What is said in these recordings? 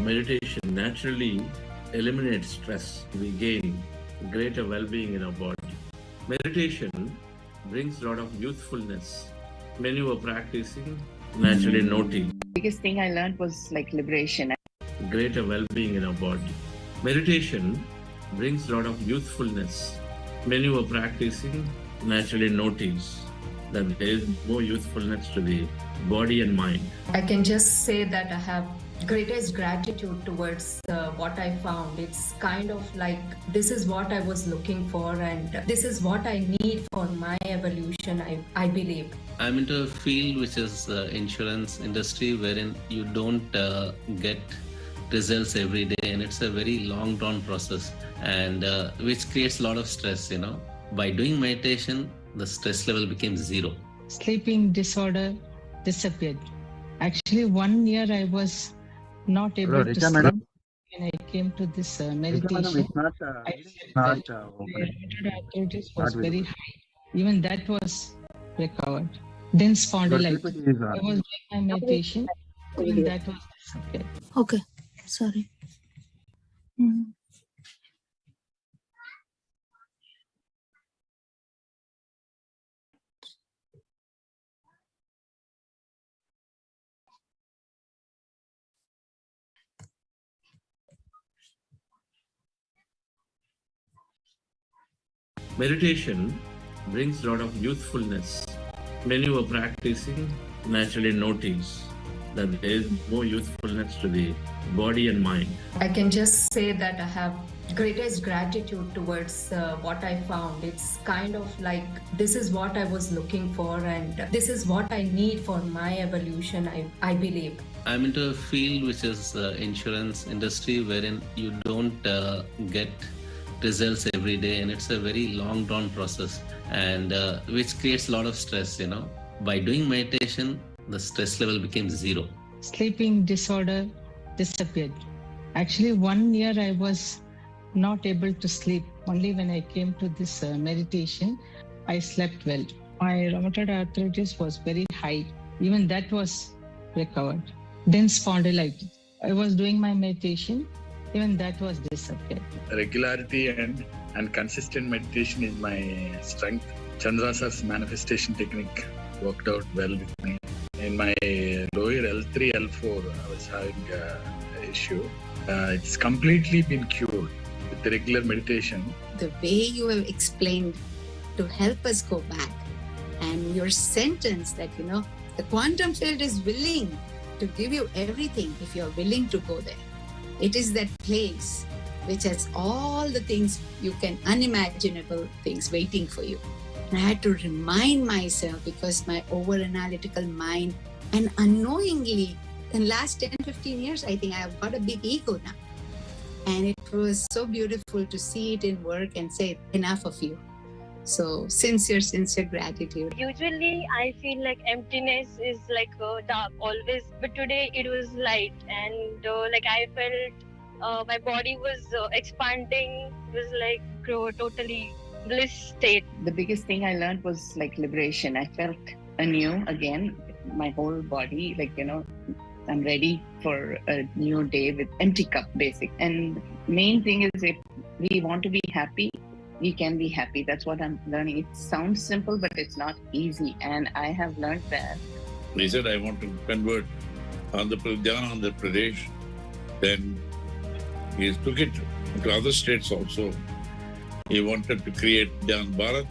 Meditation naturally eliminates stress. We gain greater well-being in our body. Meditation brings a lot of youthfulness. When you are practicing, naturally noting. Biggest thing I learned was like liberation. Greater well-being in our body. Meditation brings a lot of youthfulness. When you are practicing, naturally notice that there is more youthfulness to the body and mind. I can just say that I have greatest gratitude towards what I found. It's kind of like this is what I was looking for and this is what I need for my evolution, I believe. I'm into a field which is insurance industry wherein you don't get results every day and it's a very long drawn process and which creates a lot of stress, By doing meditation, the stress level became zero. Sleeping disorder disappeared. Actually, 1 year I was not able to sleep. Madam? When I came to this meditation, arthritis was very high. Even that was recovered. Then spondylitis. I was doing my meditation. Even that was disappeared. Okay, sorry. Meditation brings a lot of youthfulness. When you are practicing, naturally notice that there is more youthfulness to the body and mind. I can just say that I have greatest gratitude towards what I found. It's kind of like this is what I was looking for and this is what I need for my evolution, I believe. I'm into a field which is insurance industry wherein you don't get results every day and it's a very long drawn process and which creates a lot of stress, By doing meditation, the stress level became zero. Sleeping disorder disappeared. Actually, 1 year I was not able to sleep. Only when I came to this meditation, I slept well. My rheumatoid arthritis was very high. Even that was recovered. Then spondylitis. I was doing my meditation. Even that was disappeared. Regularity and consistent meditation is my strength. Chandrasa's manifestation technique worked out well with me. In my lower L3, L4, I was having an issue. It's completely been cured with the regular meditation. The way you have explained to help us go back and your sentence that, the quantum field is willing to give you everything if you're willing to go there. It is that place which has all the things you can, unimaginable things waiting for you. And I had to remind myself because my over-analytical mind and unknowingly in last 10-15 years, I think I have got a big ego now. And it was so beautiful to see it in work and say, enough of you. So sincere gratitude. Usually I feel like emptiness is like dark always, but today it was light and I felt my body was expanding, it was like totally bliss state. The biggest thing I learned was like liberation. I felt anew again, my whole body, I'm ready for a new day with empty cup basic. And main thing is if we want to be happy, we can be happy. That's what I'm learning. It sounds simple, but it's not easy. And I have learned that. He said, I want to convert Andhra Pradesh. Then he took it to other states also. He wanted to create Dhyana Bharat.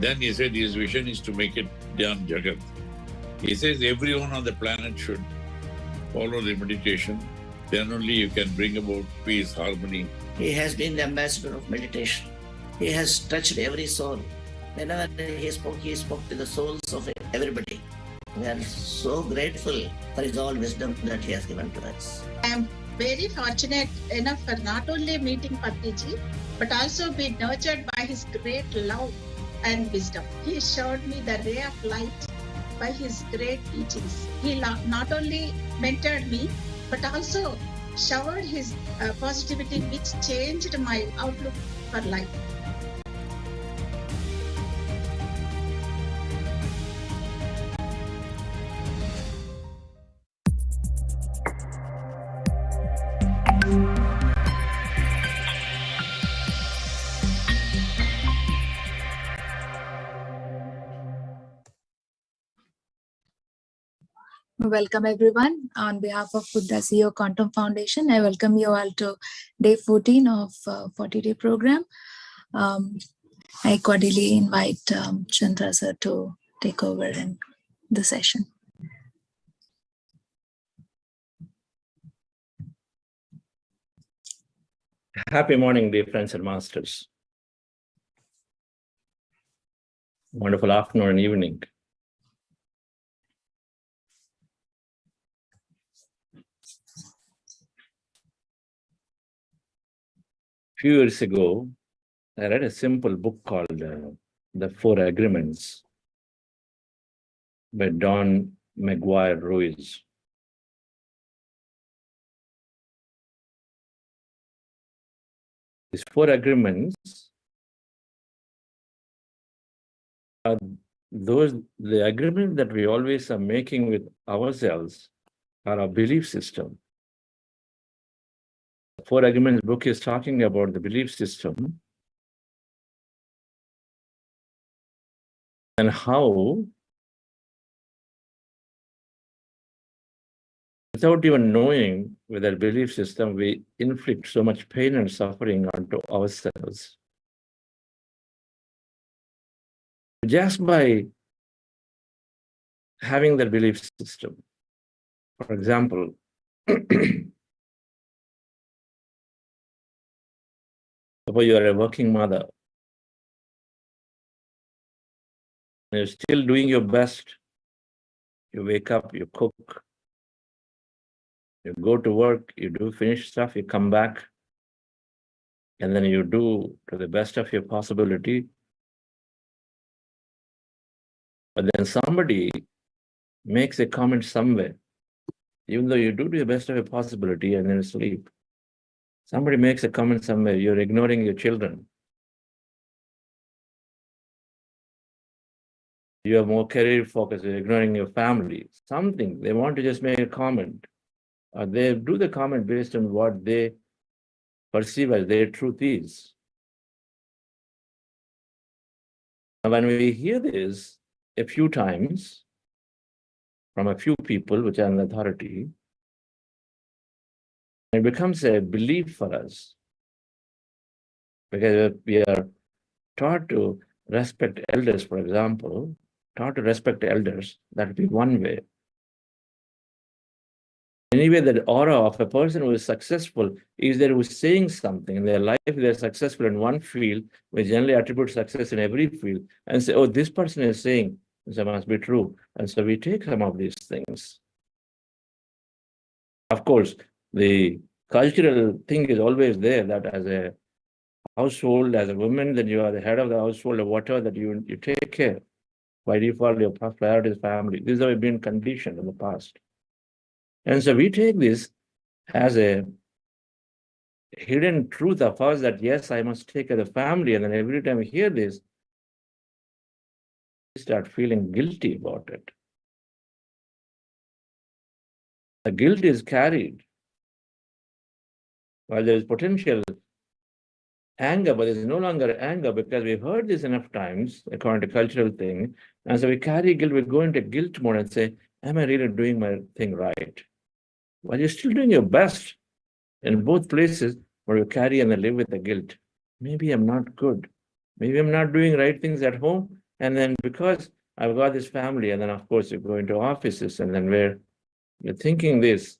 Then he said his vision is to make it Dhyana Jagath. He says everyone on the planet should follow the meditation. Then only you can bring about peace, harmony. He has been the ambassador of meditation. He has touched every soul. Whenever he spoke to the souls of everybody. We are so grateful for his all wisdom that he has given to us. I am very fortunate enough for not only meeting Patriji, but also be nurtured by his great love and wisdom. He showed me the ray of light by his great teachings. He not only mentored me, but also showered his positivity, which changed my outlook for life. Welcome everyone. On behalf of Buddha CEO Quantum Foundation, I welcome you all to day 14 of 40-day program. I cordially invite Chandra sir to take over in the session. Happy morning, dear friends and masters. Wonderful afternoon and evening. A few years ago, I read a simple book called The Four Agreements by Don McGuire Ruiz. These four agreements are the agreements that we always are making with ourselves are our belief system. The Four Agreements book is talking about the belief system and how, without even knowing with our belief system, we inflict so much pain and suffering onto ourselves. Just by having that belief system. For example, suppose you are a working mother, you're still doing your best. You wake up, you cook, you go to work, you do finish stuff, you come back, and then you do to the best of your possibility. But then somebody makes a comment somewhere, even though you do to the best of your possibility and then sleep. Somebody makes a comment somewhere, you're ignoring your children. You are more career focused, you're ignoring your family. Something, they want to just make a comment. Or they do the comment based on what they perceive as their truth is. Now, when we hear this a few times from a few people which are in authority, it becomes a belief for us. Because we are taught to respect elders, for example, taught to respect elders, that would be one way. Anyway, the aura of a person who is successful is there who is saying something in their life. They're successful in one field, we generally attribute success in every field and say, oh, this person is saying, so must be true. And so we take some of these things. Of course, the cultural thing is always there that as a household, as a woman, then you are the head of the household or whatever, that you take care. By default, your priority is family. These have been conditioned in the past. And so we take this as a hidden truth of us that, yes, I must take care of the family. And then every time we hear this, we start feeling guilty about it. The guilt is carried. While there is potential anger, but there is no longer anger because we've heard this enough times, according to cultural thing. And so we carry guilt, we go into guilt mode and say, am I really doing my thing right? Well, you're still doing your best in both places, but you carry and live with the guilt. Maybe I'm not good. Maybe I'm not doing right things at home. And then because I've got this family, and then of course you go into offices and then where you're thinking this.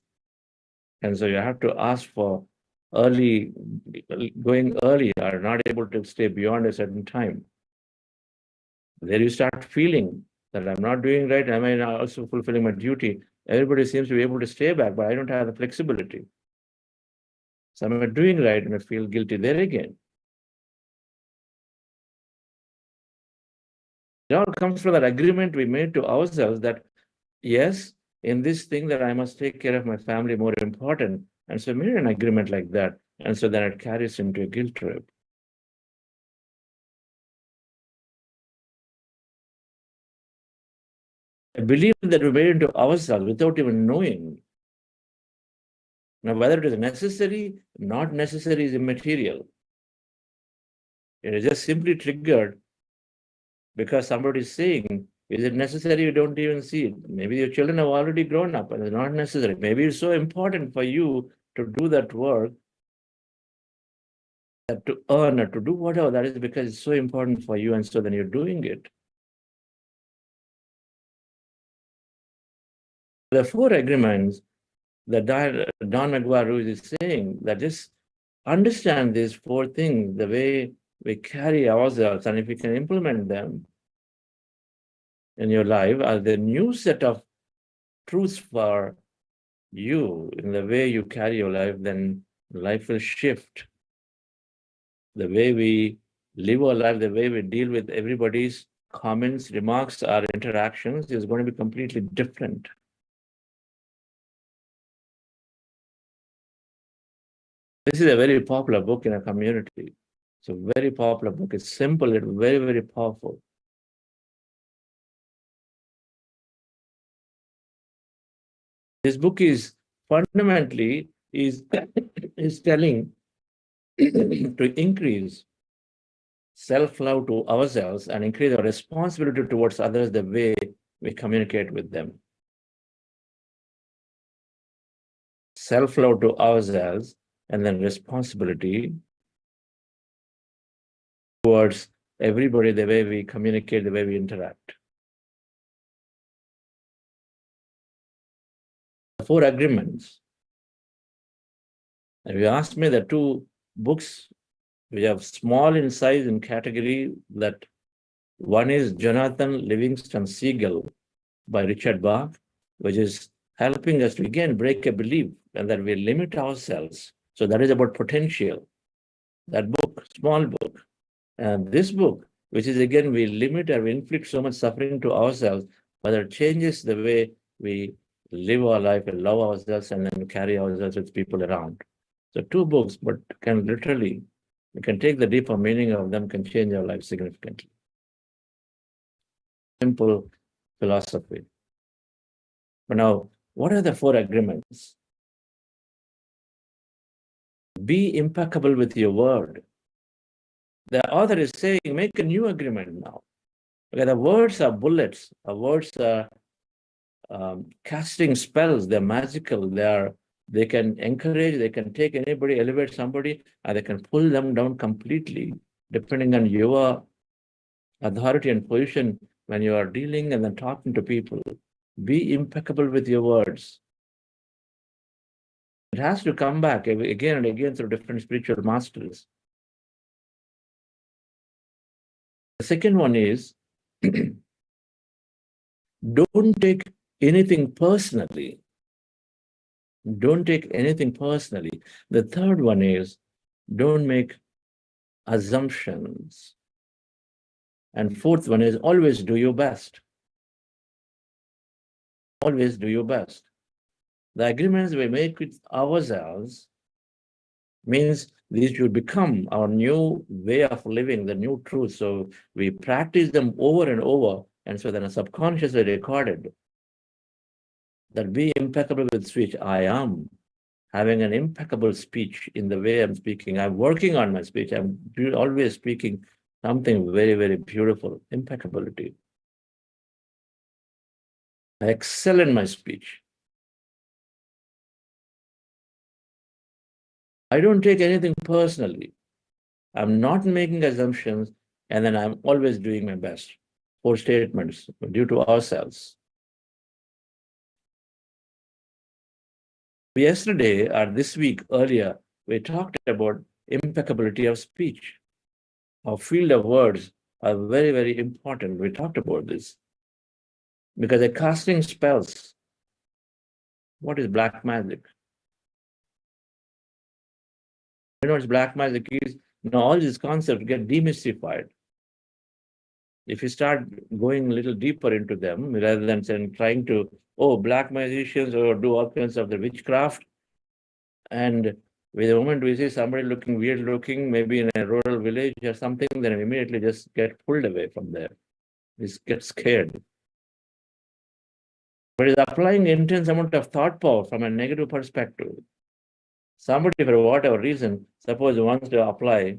And so you have to ask for going early or not able to stay beyond a certain time. There you start feeling that I'm not doing right. Am I not also fulfilling my duty? Everybody seems to be able to stay back, but I don't have the flexibility. So I'm doing right and I feel guilty there again. It all comes from that agreement we made to ourselves that, yes, in this thing that I must take care of my family more important. And so we made an agreement like that. And so then it carries into a guilt trip. A belief that we made into ourselves without even knowing. Now, whether it is necessary, not necessary is immaterial. It is just simply triggered because somebody is saying Is it necessary? You don't even see it. Maybe your children have already grown up and it's not necessary. Maybe it's so important for you to do that work, that to earn or to do whatever that is, because it's so important for you, and so then you're doing it. The 4 agreements that Don McGuire is saying, that just understand these 4 things, the way we carry ourselves, and if we can implement them in your life as the new set of truths for you in the way you carry your life, then life will shift. The way we live our life, the way we deal with everybody's comments, remarks, or interactions is going to be completely different. This is a very popular book in a community. It's a very popular book. It's simple, it's very, very powerful. This book is fundamentally is telling to increase self-love to ourselves and increase our responsibility towards others the way we communicate with them. Self-love to ourselves and then responsibility towards everybody, the way we communicate, the way we interact. The 4 agreements. If you ask me, the 2 books which are small in size and category, that one is Jonathan Livingston Seagull by Richard Bach, which is helping us to again break a belief and that we limit ourselves. So that is about potential. That book, small book. And this book, which is again, we limit or we inflict so much suffering to ourselves, but it changes the way we live our life and love ourselves and then carry ourselves with people around. So 2 books, but can literally, you can take the deeper meaning of them, can change your life significantly. Simple philosophy. But now, what are the 4 agreements? Be impeccable with your word. The author is saying, make a new agreement now. Okay, the words are bullets. The words are casting spells. They're magical. They can encourage, they can take anybody, elevate somebody, and they can pull them down completely, depending on your authority and position when you are dealing and then talking to people. Be impeccable with your words. It has to come back again and again through different spiritual masters. The second one is, don't take anything personally. Don't take anything personally. The third one is, don't make assumptions. And fourth one is, always do your best. Always do your best. The agreements we make with ourselves means these should become our new way of living, the new truth. So we practice them over and over, and so then are subconsciously recorded. That be impeccable with speech. I am having an impeccable speech in the way I'm speaking. I'm working on my speech. I'm always speaking something very, very beautiful. Impeccability. I excel in my speech. I don't take anything personally. I'm not making assumptions, and then I'm always doing my best. 4 statements due to ourselves. Yesterday, or this week earlier, we talked about impeccability of speech. Our field of words are very, very important. We talked about this because they're casting spells. What is black magic? You know what black magic is? Now all these concepts get demystified. If you start going a little deeper into them, rather than saying, trying to, black magicians or do all kinds of the witchcraft, and with the moment we see somebody looking weird looking, maybe in a rural village or something, then we immediately just get pulled away from there. We get scared. But it's applying intense amount of thought power from a negative perspective. Somebody, for whatever reason, suppose wants to apply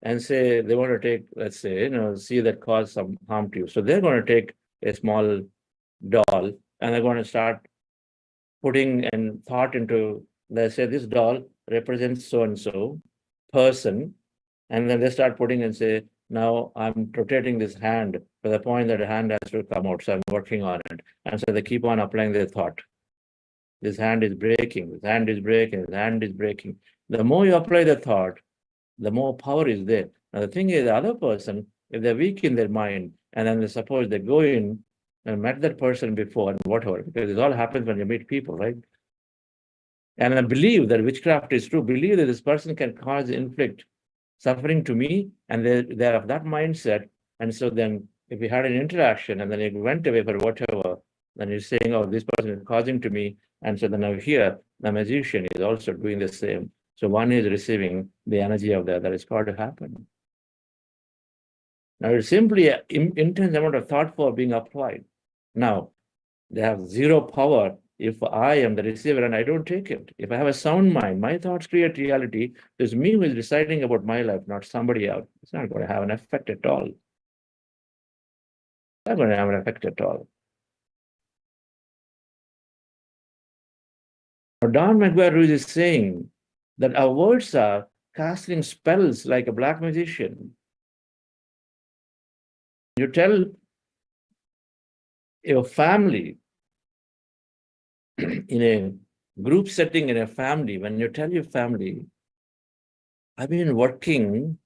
and say they want to take, let's say, see that cause some harm to you. So they're going to take a small doll and they're going to start putting and thought into, let's say this doll represents so-and-so person. And then they start putting and say, now I'm rotating this hand to the point that the hand has to come out. So I'm working on it. And so they keep on applying their thought. This hand is breaking, this hand is breaking, this hand is breaking. The more you apply the thought, the more power is there. Now the thing is, the other person, if they're weak in their mind, and then they suppose they go in and met that person before and whatever, because it all happens when you meet people, right? And I believe that witchcraft is true, believe that this person can cause, inflict suffering to me, and they're of that mindset. And so then if we had an interaction and then it went away for whatever, then you're saying, oh, this person is causing to me. And so then now here, the magician is also doing the same. So one is receiving the energy of the other. It's got to happen. Now it's simply an intense amount of thought for being applied. Now, they have zero power if I am the receiver and I don't take it. If I have a sound mind, my thoughts create reality. It's me who is deciding about my life, not somebody else. It's not going to have an effect at all. It's not going to have an effect at all. Now, Don McGuire is saying that our words are casting spells like a black magician. You tell your family, in a group setting, in a family, when you tell your family, I've been working,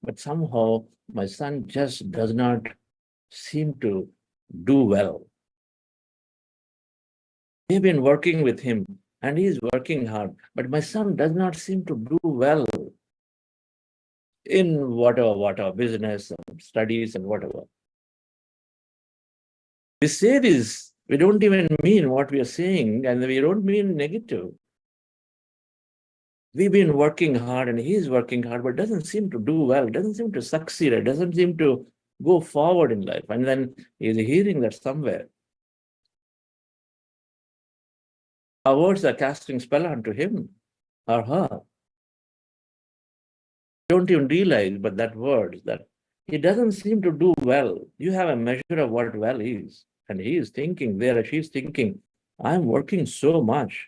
but somehow my son just does not seem to do well. We've been working with him and he's working hard, but my son does not seem to do well in whatever, business and studies and whatever. We say this, we don't even mean what we are saying, and we don't mean negative. We've been working hard and he's working hard, but doesn't seem to do well, doesn't seem to succeed, it doesn't seem to go forward in life. And then he's hearing that somewhere. Our words are casting spell onto him or her. Don't even realize, but that word, that he doesn't seem to do well. You have a measure of what well is. And he is thinking there, she's thinking, I'm working so much.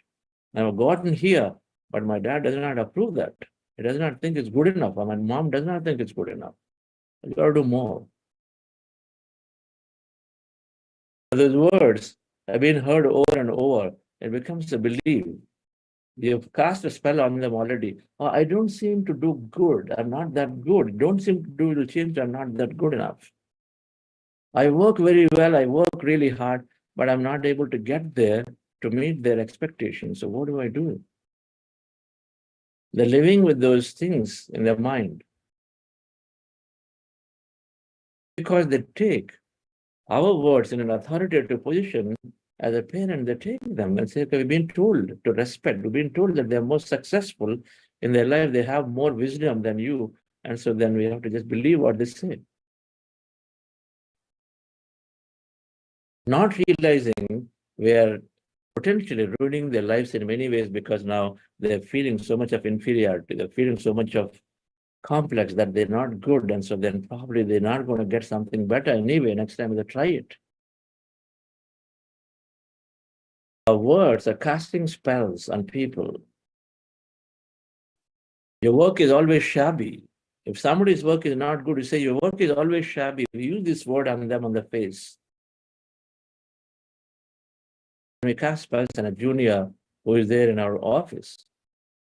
I've gotten here, but my dad does not approve that. He does not think it's good enough. My mom does not think it's good enough. You got to do more. Those words have been heard over and over. It becomes a belief. You've cast a spell on them already. Oh, I don't seem to do good. I'm not that good. Don't seem to do the change. I'm not that good enough. I work very well. I work really hard, but I'm not able to get there to meet their expectations. So what do I do? They're living with those things in their mind. Because they take our words in an authoritative position as a parent, they take them and say, okay, we've been told to respect. We've been told that they're more successful in their life. They have more wisdom than you. And so then we have to just believe what they say. Not realizing we are potentially ruining their lives in many ways because now they're feeling so much of inferiority. They're feeling so much of complex that they're not good. And so then probably they're not going to get something better anyway next time they try it. Our words are casting spells on people. Your work is always shabby. If somebody's work is not good, you say your work is always shabby. We use this word on them on the face. We cast spells on a junior who is there in our office,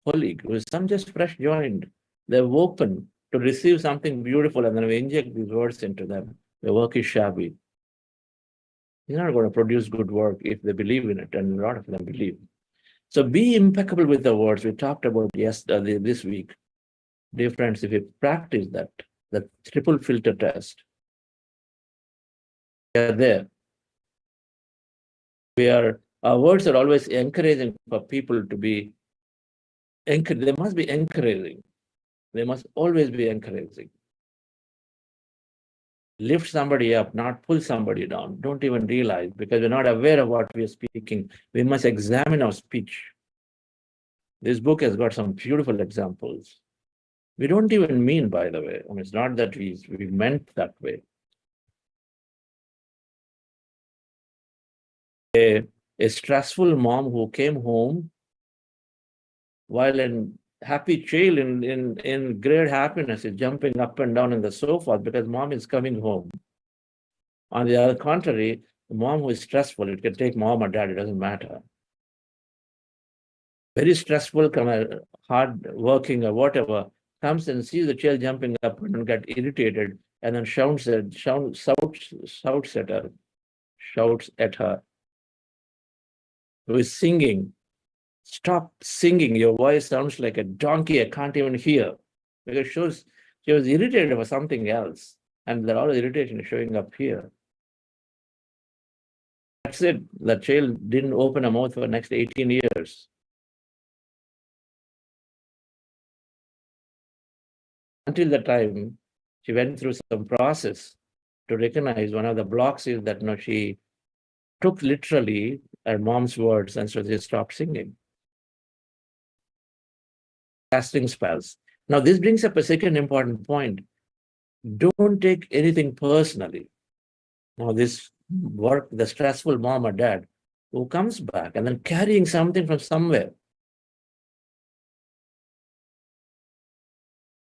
colleague who is some just fresh joined. They're open to receive something beautiful, and then we inject these words into them. The work is shabby. You're not going to produce good work if they believe in it, and a lot of them believe. So be impeccable with the words. We talked about this week. Dear friends, if you practice that, the triple filter test, we are there. Our words are always encouraging for people to be encouraged. They must be encouraging. They must always be encouraging. Lift somebody up, not pull somebody down. Don't even realize, because we're not aware of what we are speaking. We must examine our speech. This book has got some beautiful examples. We don't even mean, by the way. I mean, it's not that we meant that way. A stressful mom who came home while a happy child in great happiness is jumping up and down in the sofa because mom is coming home. On the other contrary, the mom who is stressful, it can take mom or dad, it doesn't matter. Very stressful, hard working or whatever, comes and sees the child jumping up and get irritated and then shouts at her. Who is singing. Stop singing. Your voice sounds like a donkey. I can't even hear. Because she was irritated over something else. And a lot of irritation is showing up here. That's it. The child didn't open her mouth for the next 18 years. Until the time she went through some process to recognize one of the blocks is that she took literally her mom's words and so they stopped singing. Casting spells. Now this brings up a second important point. Don't take anything personally. Now this work, the stressful mom or dad who comes back and then carrying something from somewhere.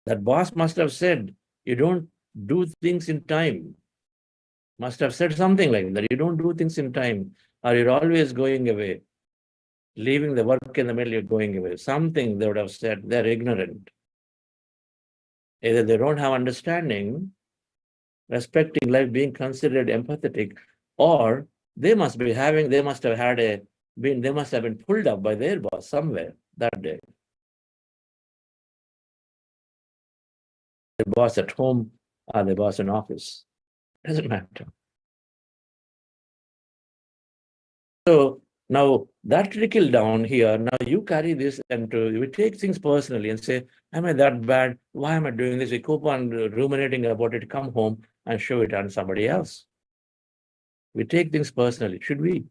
That boss must have said, you don't do things in time. Must have said something like that. You don't do things in time, or you're always going away. Leaving the work in the middle, you're going away. Something they would have said, they're ignorant. Either they don't have understanding, respecting life, being considered empathetic, or they must have been pulled up by their boss somewhere that day. The boss at home or the boss in office. Doesn't matter. So now that trickle down here, now you carry this and we take things personally and say, am I that bad? Why am I doing this? We keep on ruminating about it, come home and show it on somebody else. We take things personally. Should we?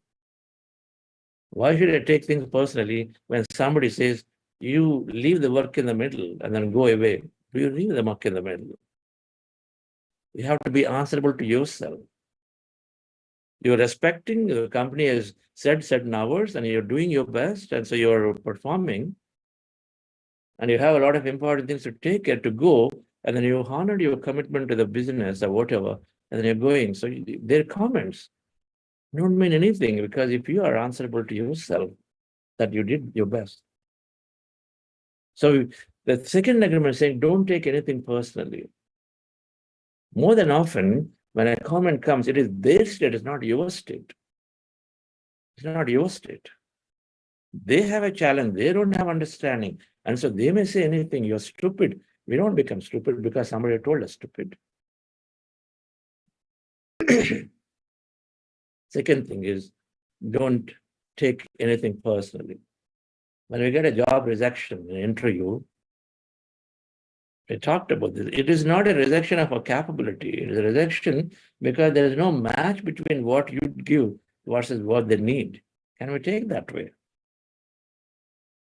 Why should I take things personally when somebody says, you leave the work in the middle and then go away? Do you leave the work in the middle? You have to be answerable to yourself. You're respecting, the company has said certain hours and you're doing your best, and so you're performing, and you have a lot of important things to take care to go, and then you honored your commitment to the business or whatever, and then you're going. So their comments don't mean anything, because if you are answerable to yourself, that you did your best. So the second agreement is saying, don't take anything personally. More than often, when a comment comes, it is their state, it's not your state. It's not your state. They have a challenge, they don't have understanding. And so they may say anything, you're stupid. We don't become stupid because somebody told us stupid. Second thing is, don't take anything personally. When we get a job rejection, an interview, I talked about this. It is not a rejection of a capability. It is a rejection because there is no match between what you give versus what they need. Can we take that way?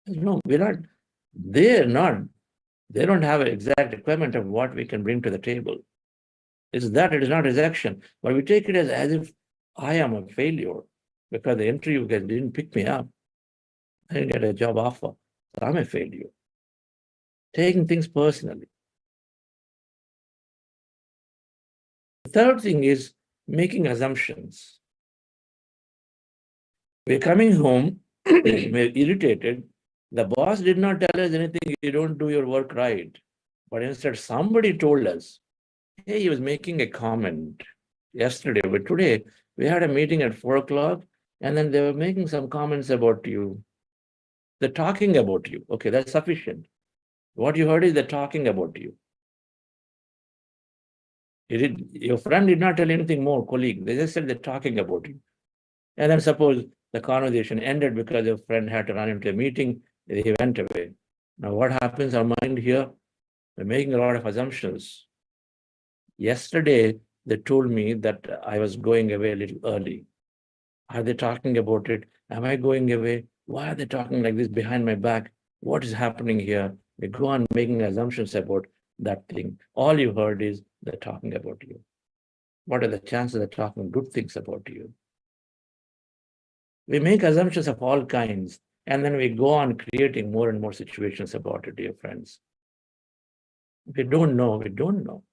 No, we're not. They don't have an exact requirement of what we can bring to the table. It's that it is not rejection, but we take it as if I am a failure because the interview guys didn't pick me up. I didn't get a job offer, so I'm a failure. Taking things personally. The third thing is making assumptions. We're coming home, we're irritated. The boss did not tell us anything, you don't do your work right. But instead, somebody told us, hey, he was making a comment yesterday, but today we had a meeting at 4 o'clock, and then they were making some comments about you. They're talking about you. Okay, that's sufficient. What you heard is they're talking about you. Your friend did not tell anything more, colleague. They just said they're talking about you. And then suppose the conversation ended because your friend had to run into a meeting, he went away. Now what happens, our mind here, we're making a lot of assumptions. Yesterday, they told me that I was going away a little early. Are they talking about it? Am I going away? Why are they talking like this behind my back? What is happening here? We go on making assumptions about that thing. All you heard is they're talking about you. What are the chances they're talking good things about you? We make assumptions of all kinds, and then we go on creating more and more situations about it, dear friends. If we don't know, we don't know.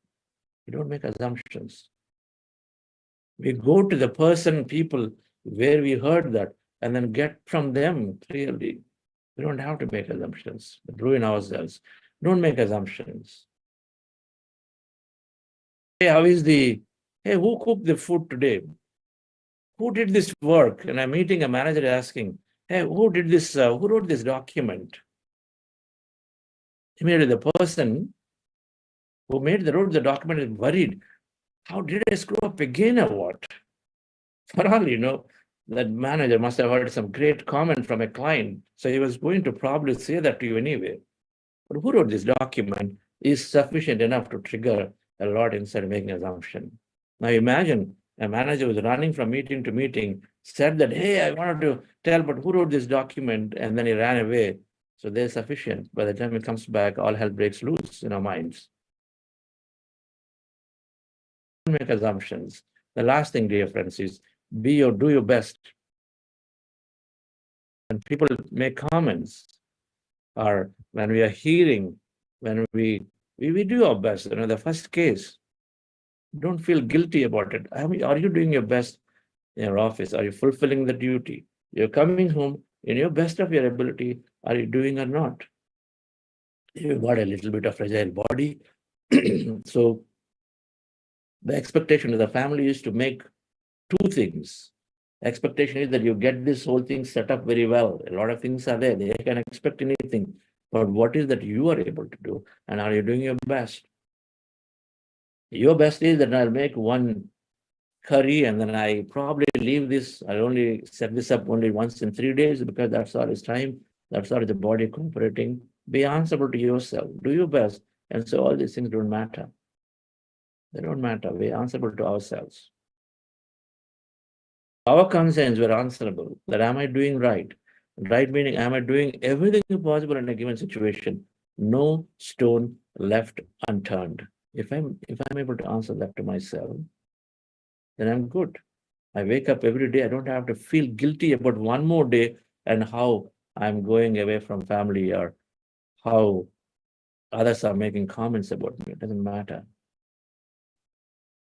We don't make assumptions. We go to the person, people, where we heard that, and then get from them clearly. We don't have to make assumptions, ruin ourselves. Don't make assumptions. Hey, hey, who cooked the food today? Who did this work? And I'm meeting a manager asking, hey, who did this, who wrote this document? Immediately the person who wrote the document is worried. How did I screw up again or what? For all you know, that manager must have heard some great comment from a client. So he was going to probably say that to you anyway. But who wrote this document is sufficient enough to trigger a lot inside making assumption. Now imagine a manager was running from meeting to meeting, said that, hey, I wanted to tell, but who wrote this document? And then he ran away. So they're sufficient. By the time it comes back, all hell breaks loose in our minds. Don't make assumptions. The last thing, dear friends, is do your best. When people make comments, or when we are hearing, when we do our best. The first case, don't feel guilty about it. Are you doing your best in your office? Are you fulfilling the duty? You're coming home in your best of your ability. Are you doing or not? You've got a little bit of fragile body. So the expectation of the family is to make two things. Expectation is that you get this whole thing set up very well. A lot of things are there. They can expect anything. But what is that you are able to do? And are you doing your best? Your best is that I'll make one curry and then I probably leave this. I'll only set this up only once in 3 days because that's all is time. That's all is the body cooperating. Be answerable to yourself. Do your best. And so all these things don't matter. They don't matter. We're answerable to ourselves. Our concerns were answerable. That am I doing right? Right meaning, am I doing everything possible in a given situation? No stone left unturned. If I'm able to answer that to myself, then I'm good. I wake up every day. I don't have to feel guilty about one more day and how I'm going away from family or how others are making comments about me. It doesn't matter.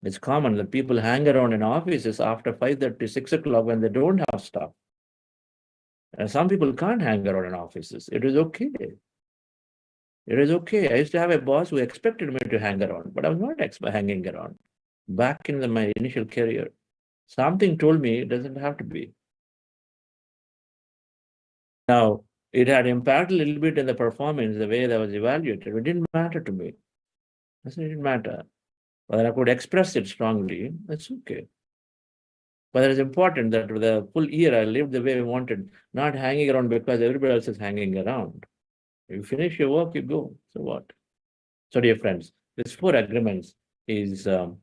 It's common that people hang around in offices after 5:30, 6 o'clock when they don't have stuff. And some people can't hang around in offices. It is okay. It is okay. I used to have a boss who expected me to hang around, but I was not hanging around. Back in my initial career, something told me it doesn't have to be. Now, it had impact a little bit in the performance, the way that was evaluated. It didn't matter to me. It didn't matter. Whether I could express it strongly, that's okay. But it is important that the full year I lived the way I wanted, not hanging around because everybody else is hanging around. You finish your work, you go. So what? So dear friends, this 4 agreements is a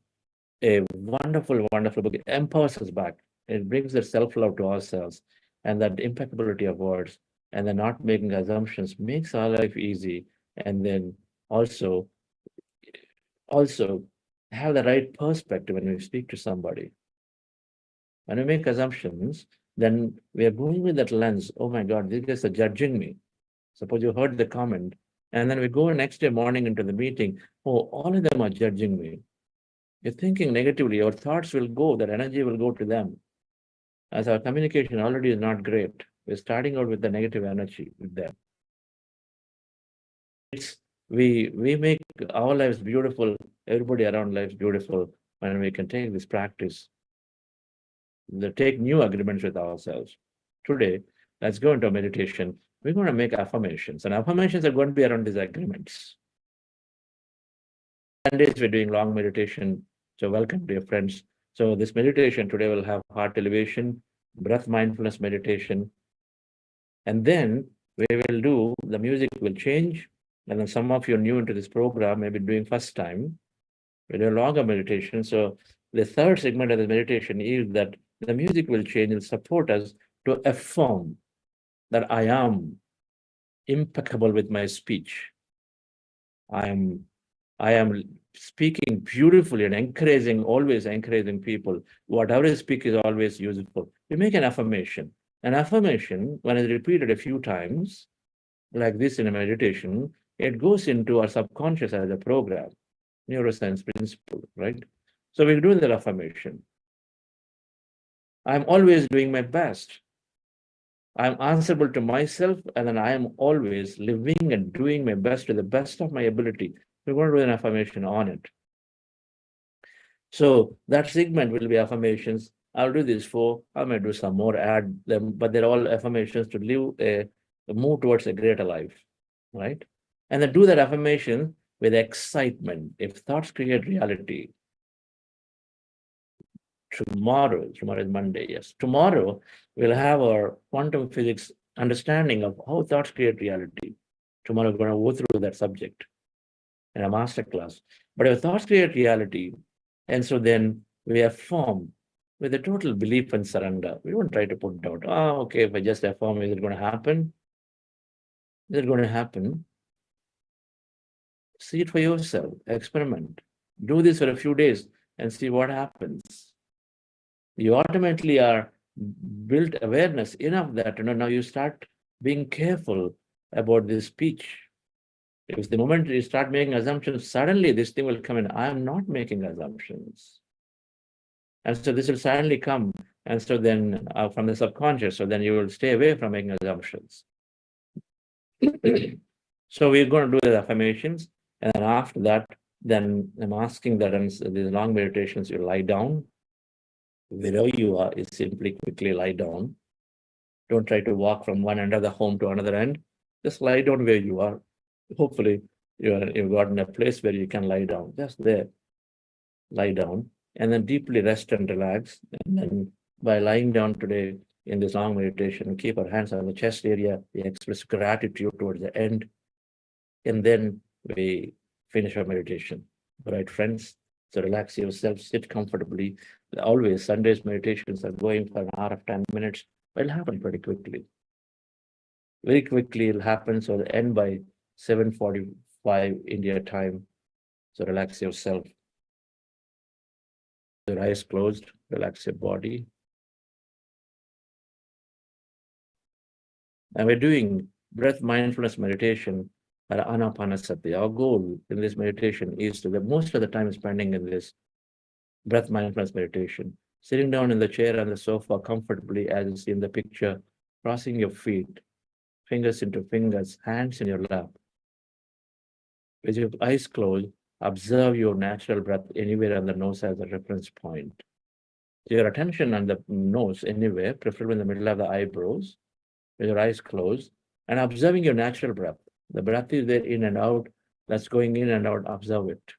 wonderful, wonderful book. It empowers us back. It brings the self-love to ourselves, and that impeccability of words and the not making assumptions makes our life easy. And then also have the right perspective when we speak to somebody. When we make assumptions, then we are going with that lens. Oh my God, these guys are judging me. Suppose you heard the comment, and then we go next day morning into the meeting. Oh, all of them are judging me. You're thinking negatively. Your thoughts will go, that energy will go to them. As our communication already is not great, we're starting out with the negative energy with them. We make our lives beautiful, everybody around lives beautiful, when we can take this practice, take new agreements with ourselves. Today, let's go into a meditation. We're going to make affirmations, and affirmations are going to be around these agreements. Sundays, we're doing long meditation. So welcome, dear friends. So this meditation today will have heart elevation, breath mindfulness meditation. And then we will do, the music will change. And then some of you are new into this program, maybe doing first time. We'll do a longer meditation. So the third segment of the meditation is that the music will change and support us to affirm that I am impeccable with my speech. I am speaking beautifully and always encouraging people. Whatever I speak is always useful. We make an affirmation. An affirmation, when it's repeated a few times, like this in a meditation, it goes into our subconscious as a program, neuroscience principle, right? So we do that affirmation. I'm always doing my best. I'm answerable to myself, and then I am always living and doing my best to the best of my ability. We're going to do an affirmation on it. So that segment will be affirmations. I'll do these 4. I may do some more, add them, but they're all affirmations to move towards a greater life, right? And then do that affirmation with excitement. If thoughts create reality, tomorrow is Monday, yes. Tomorrow, we'll have our quantum physics understanding of how thoughts create reality. Tomorrow, we're going to go through that subject in a master class. But if thoughts create reality, and so then we affirm with a total belief and surrender. We won't try to put doubt. Oh, okay, if I just affirm, is it going to happen? Is it going to happen? See it for yourself, experiment. Do this for a few days and see what happens. You ultimately are built awareness enough that now you start being careful about this speech. If the moment you start making assumptions, suddenly this thing will come in. I am not making assumptions. And so this will suddenly come. And so then from the subconscious, so then you will stay away from making assumptions. So we're going to do the affirmations. And then after that, then I'm asking that in these long meditations, you lie down. Wherever you are, is simply quickly lie down. Don't try to walk from one end of the home to another end. Just lie down where you are. Hopefully, you've gotten a place where you can lie down. Just there, lie down, and then deeply rest and relax. And then by lying down today in this long meditation, keep our hands on the chest area. We express gratitude towards the end, and then we finish our meditation. All right, friends. So relax yourself, sit comfortably. Always, Sundays meditations are going for an hour of 10 minutes. But it'll happen pretty quickly. Very quickly it'll happen. So it'll end by 7:45 India time. So relax yourself. Your eyes closed, relax your body. And we're doing breath mindfulness meditation at Ana-Pana-Sati. Our goal in this meditation is to, most of the time spending in this breath mindfulness meditation, sitting down in the chair and the sofa comfortably as you see in the picture, crossing your feet, fingers into fingers, hands in your lap. With your eyes closed, observe your natural breath anywhere on the nose as a reference point. Your attention on the nose anywhere, preferably in the middle of the eyebrows, with your eyes closed, and observing your natural breath. The breath is there in and out, that's going in and out, observe it.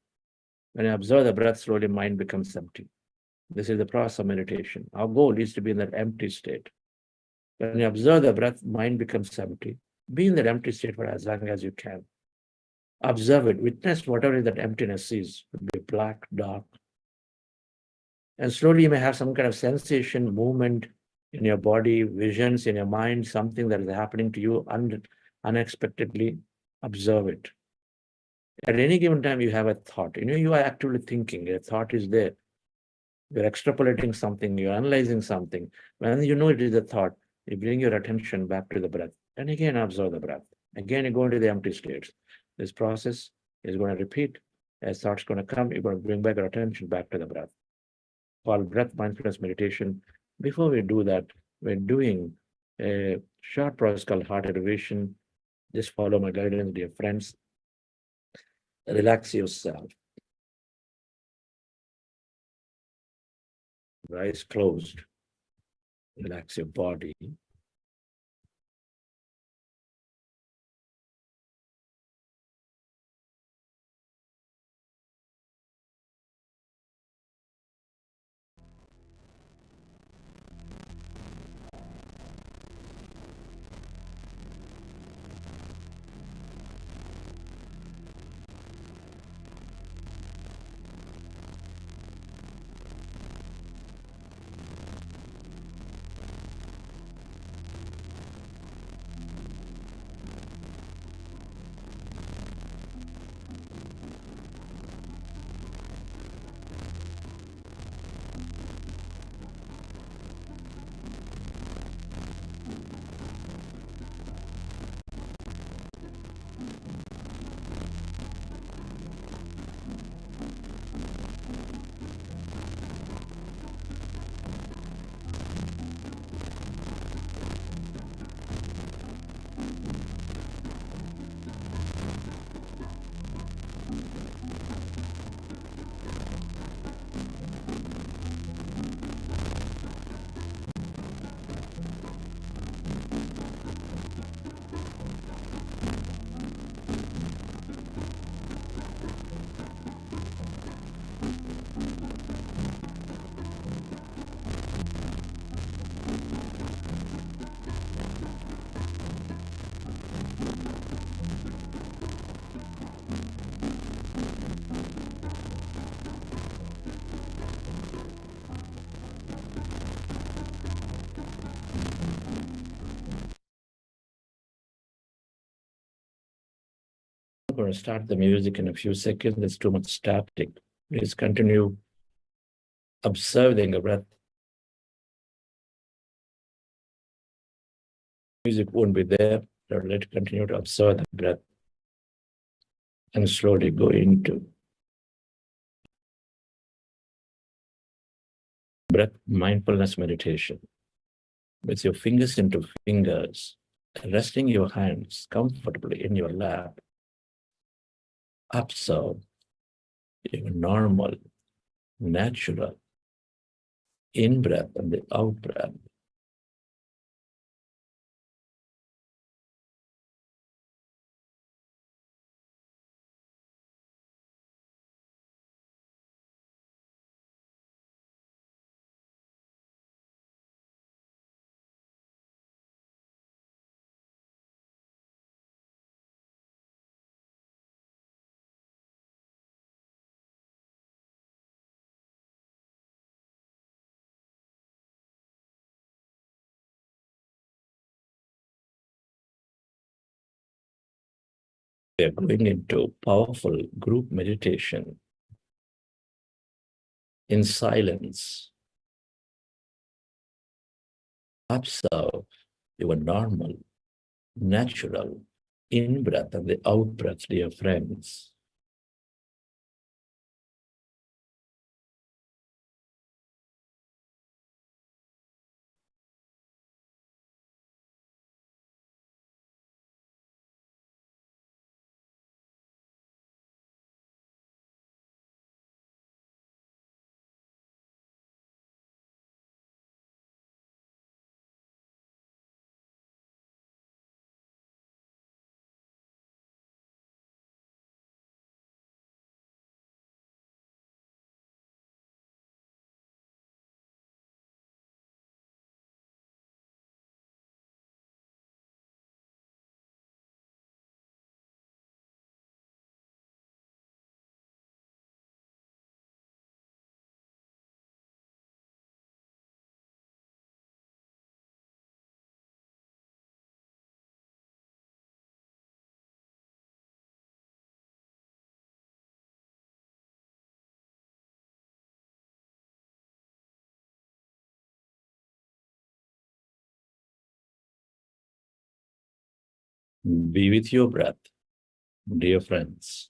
When you observe the breath, slowly mind becomes empty. This is the process of meditation. Our goal is to be in that empty state. When you observe the breath, mind becomes empty. Be in that empty state for as long as you can. Observe it, witness whatever that emptiness is. It could be black, dark. And slowly you may have some kind of sensation, movement in your body, visions in your mind, something that is happening to you unexpectedly. Observe it. At any given time, you have a thought. You are actively thinking. A thought is there. You're extrapolating something. You're analyzing something. When you know it is a thought, you bring your attention back to the breath. And again, observe the breath. Again, you go into the empty states. This process is going to repeat. As thoughts going to come, you're going to bring back your attention back to the breath. Called breath mindfulness meditation. Before we do that, we're doing a short process called heart elevation. Just follow my guidance, dear friends. Relax yourself. Eyes closed. Relax your body. I'm going to start the music in a few seconds. There's too much static. Please continue observing the breath. Music won't be there. So let's continue to observe the breath and slowly go into breath mindfulness meditation. With your fingers into fingers, resting your hands comfortably in your lap. Observe your normal, natural in-breath and the out-breath. We are going into powerful group meditation in silence. Observe your normal, natural in-breath and the out-breath, dear friends. Be with your breath, dear friends.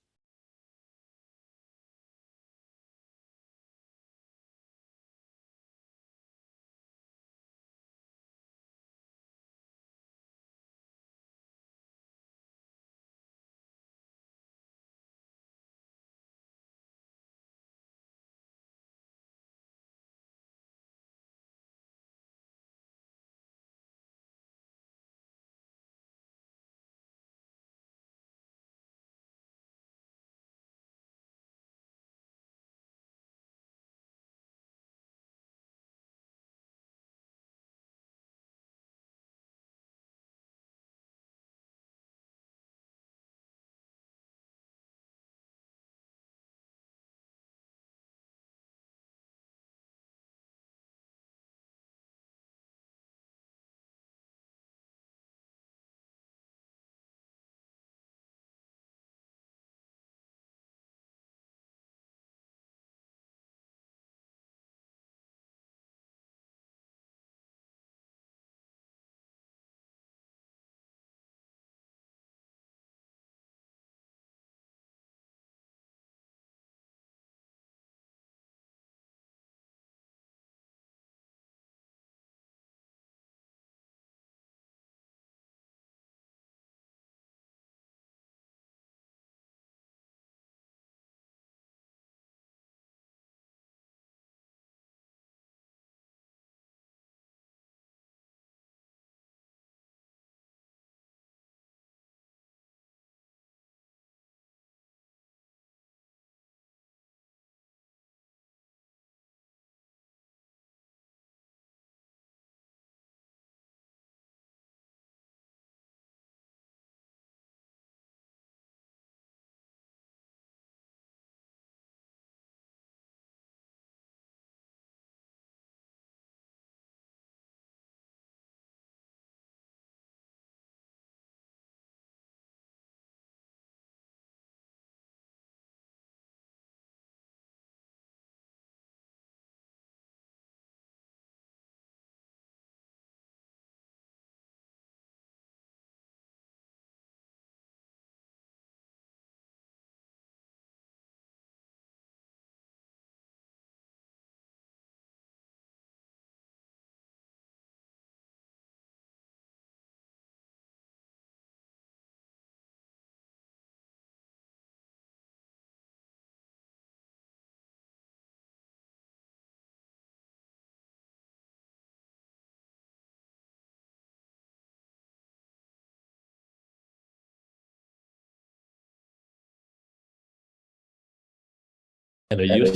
And I used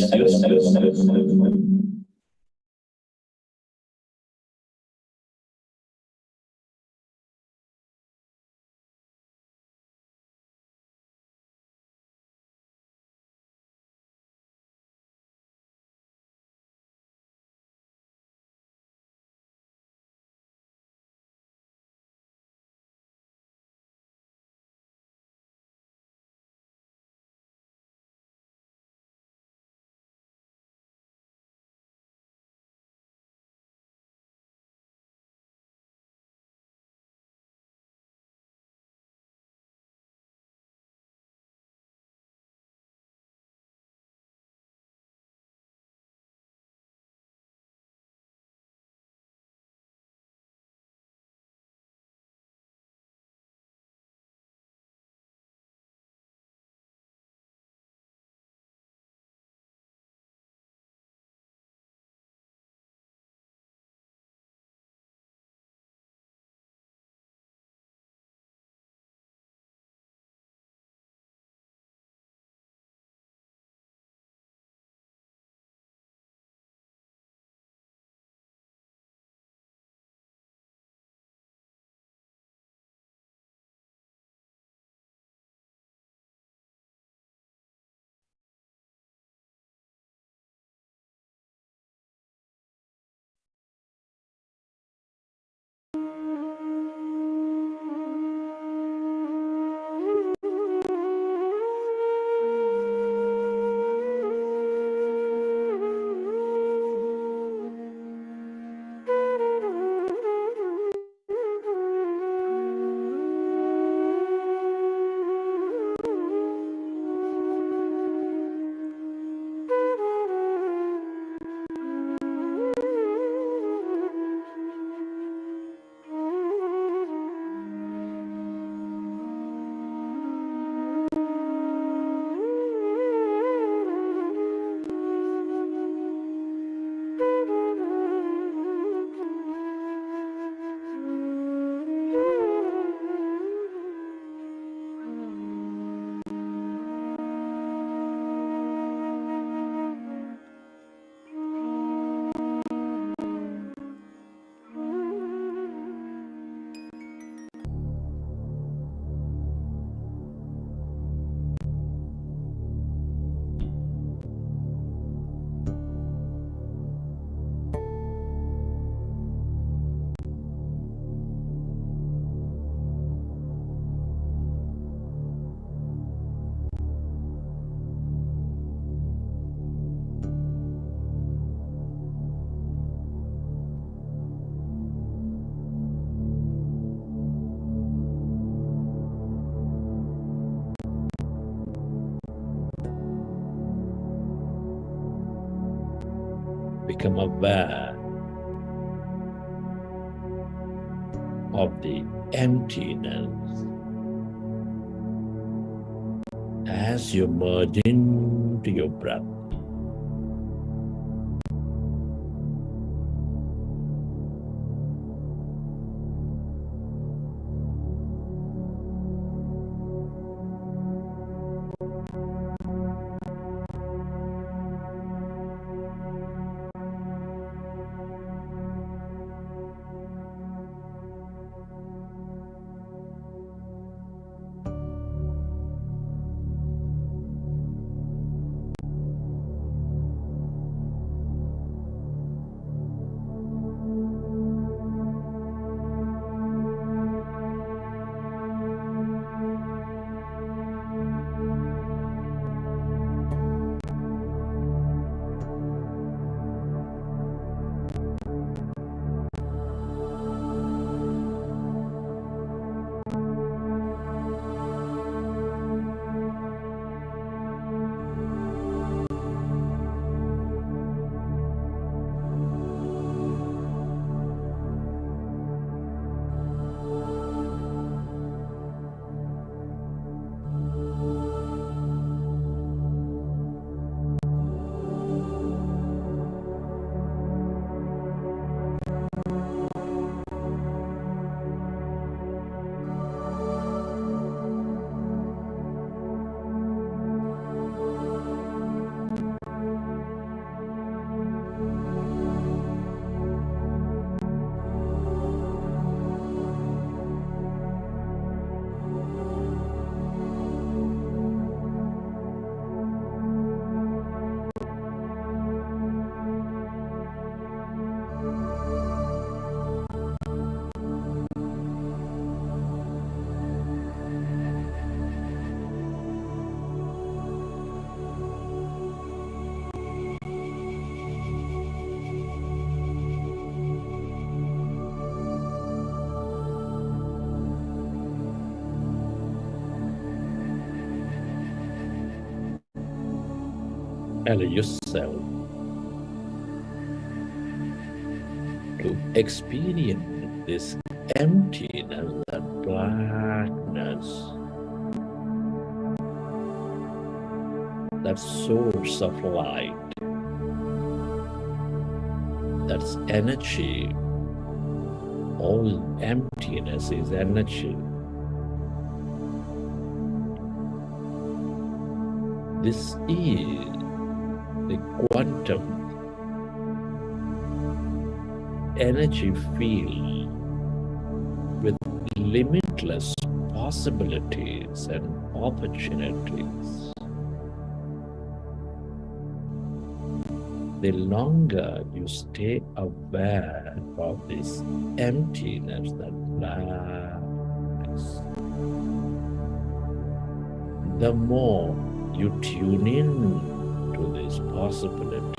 become aware of the emptiness as you merge into your breath. allow yourself to experience this emptiness, that blackness, that source of light, that's energy. All emptiness is energy. This is the quantum energy field with limitless possibilities and opportunities. The longer you stay aware of this emptiness, that blackness, the more you tune in to these possibilities.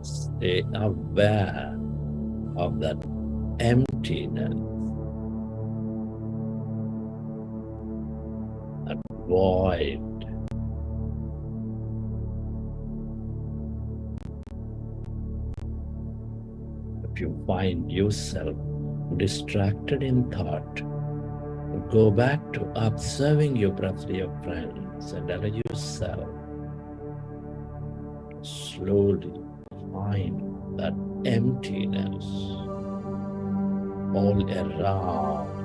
Stay aware of that emptiness, that void. If you find yourself distracted in thought, go back to observing your breath, dear friends, and allow yourself slowly find that emptiness all around.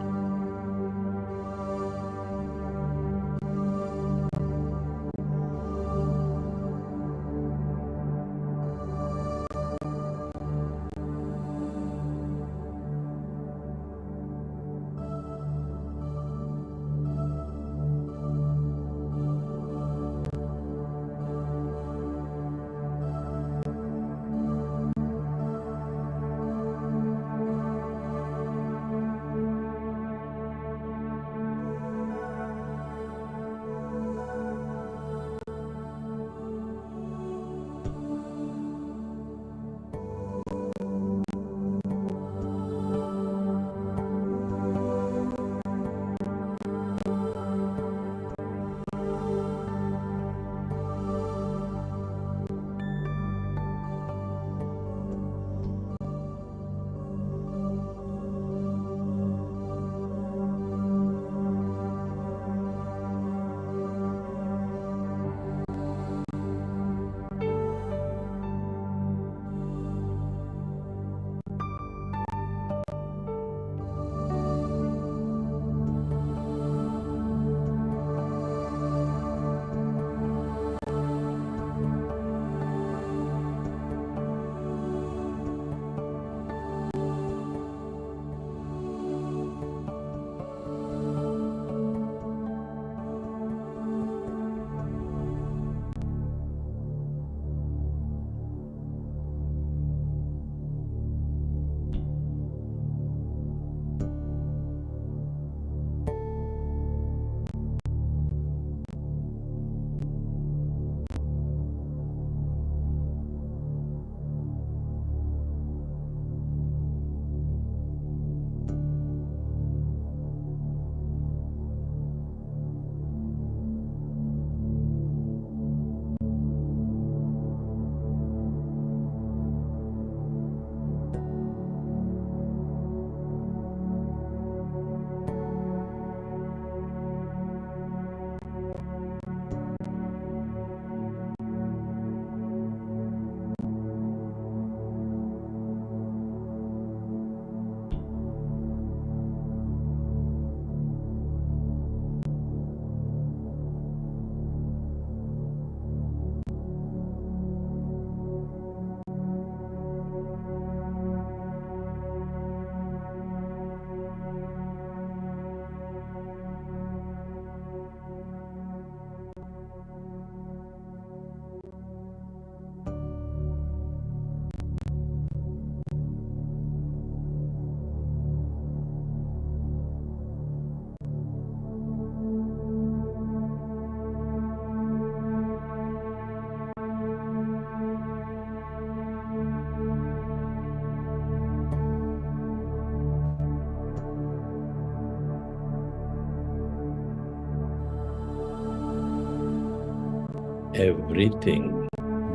everything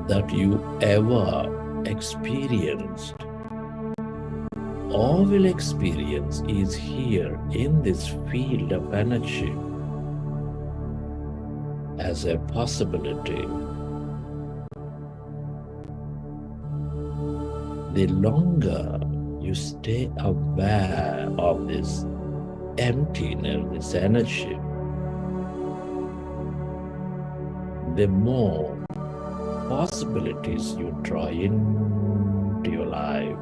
that you ever experienced or will experience is here in this field of energy as a possibility. The longer you stay aware of this emptiness, this energy, the more possibilities you draw into your life.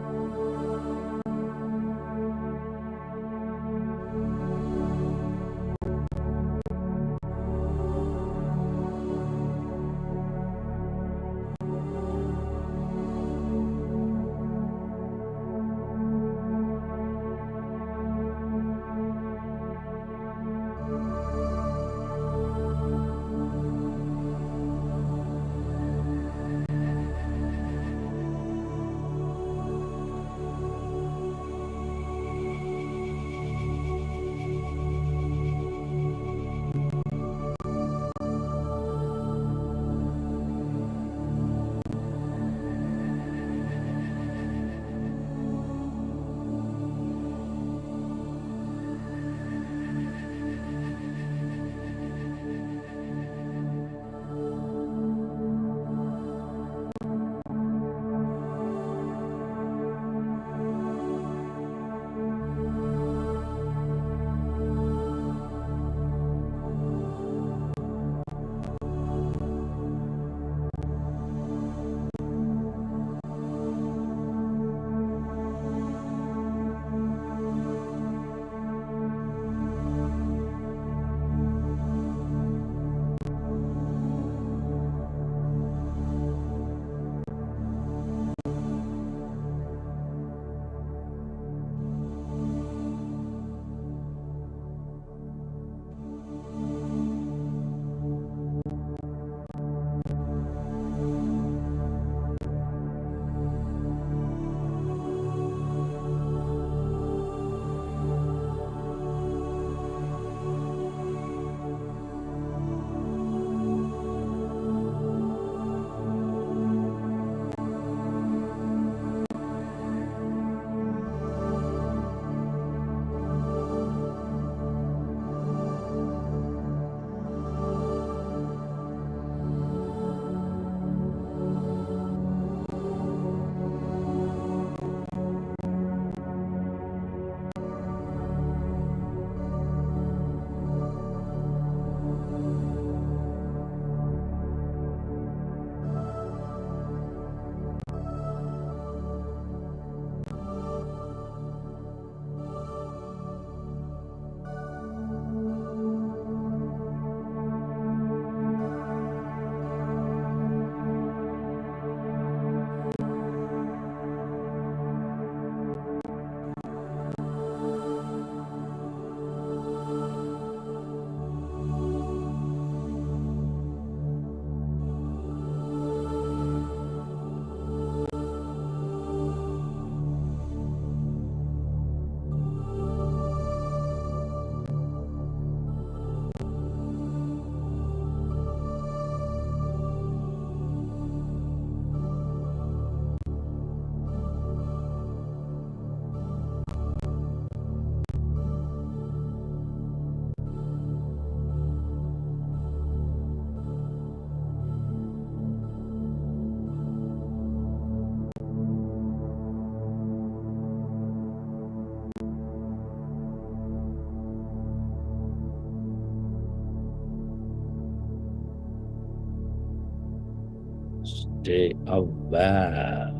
Stay aware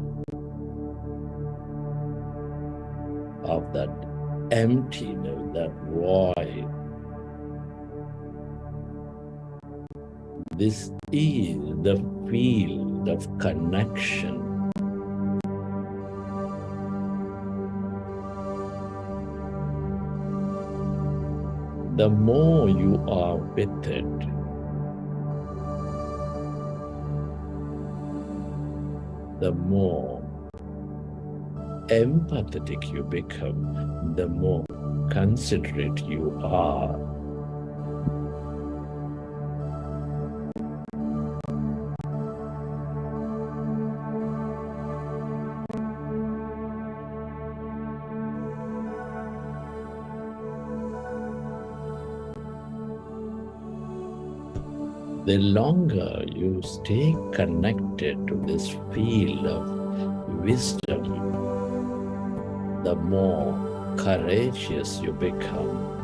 of that emptiness, that void. This is the field of connection. The more you are with it, the more empathetic you become, the more considerate you are. the longer you stay connected to this field of wisdom, the more courageous you become.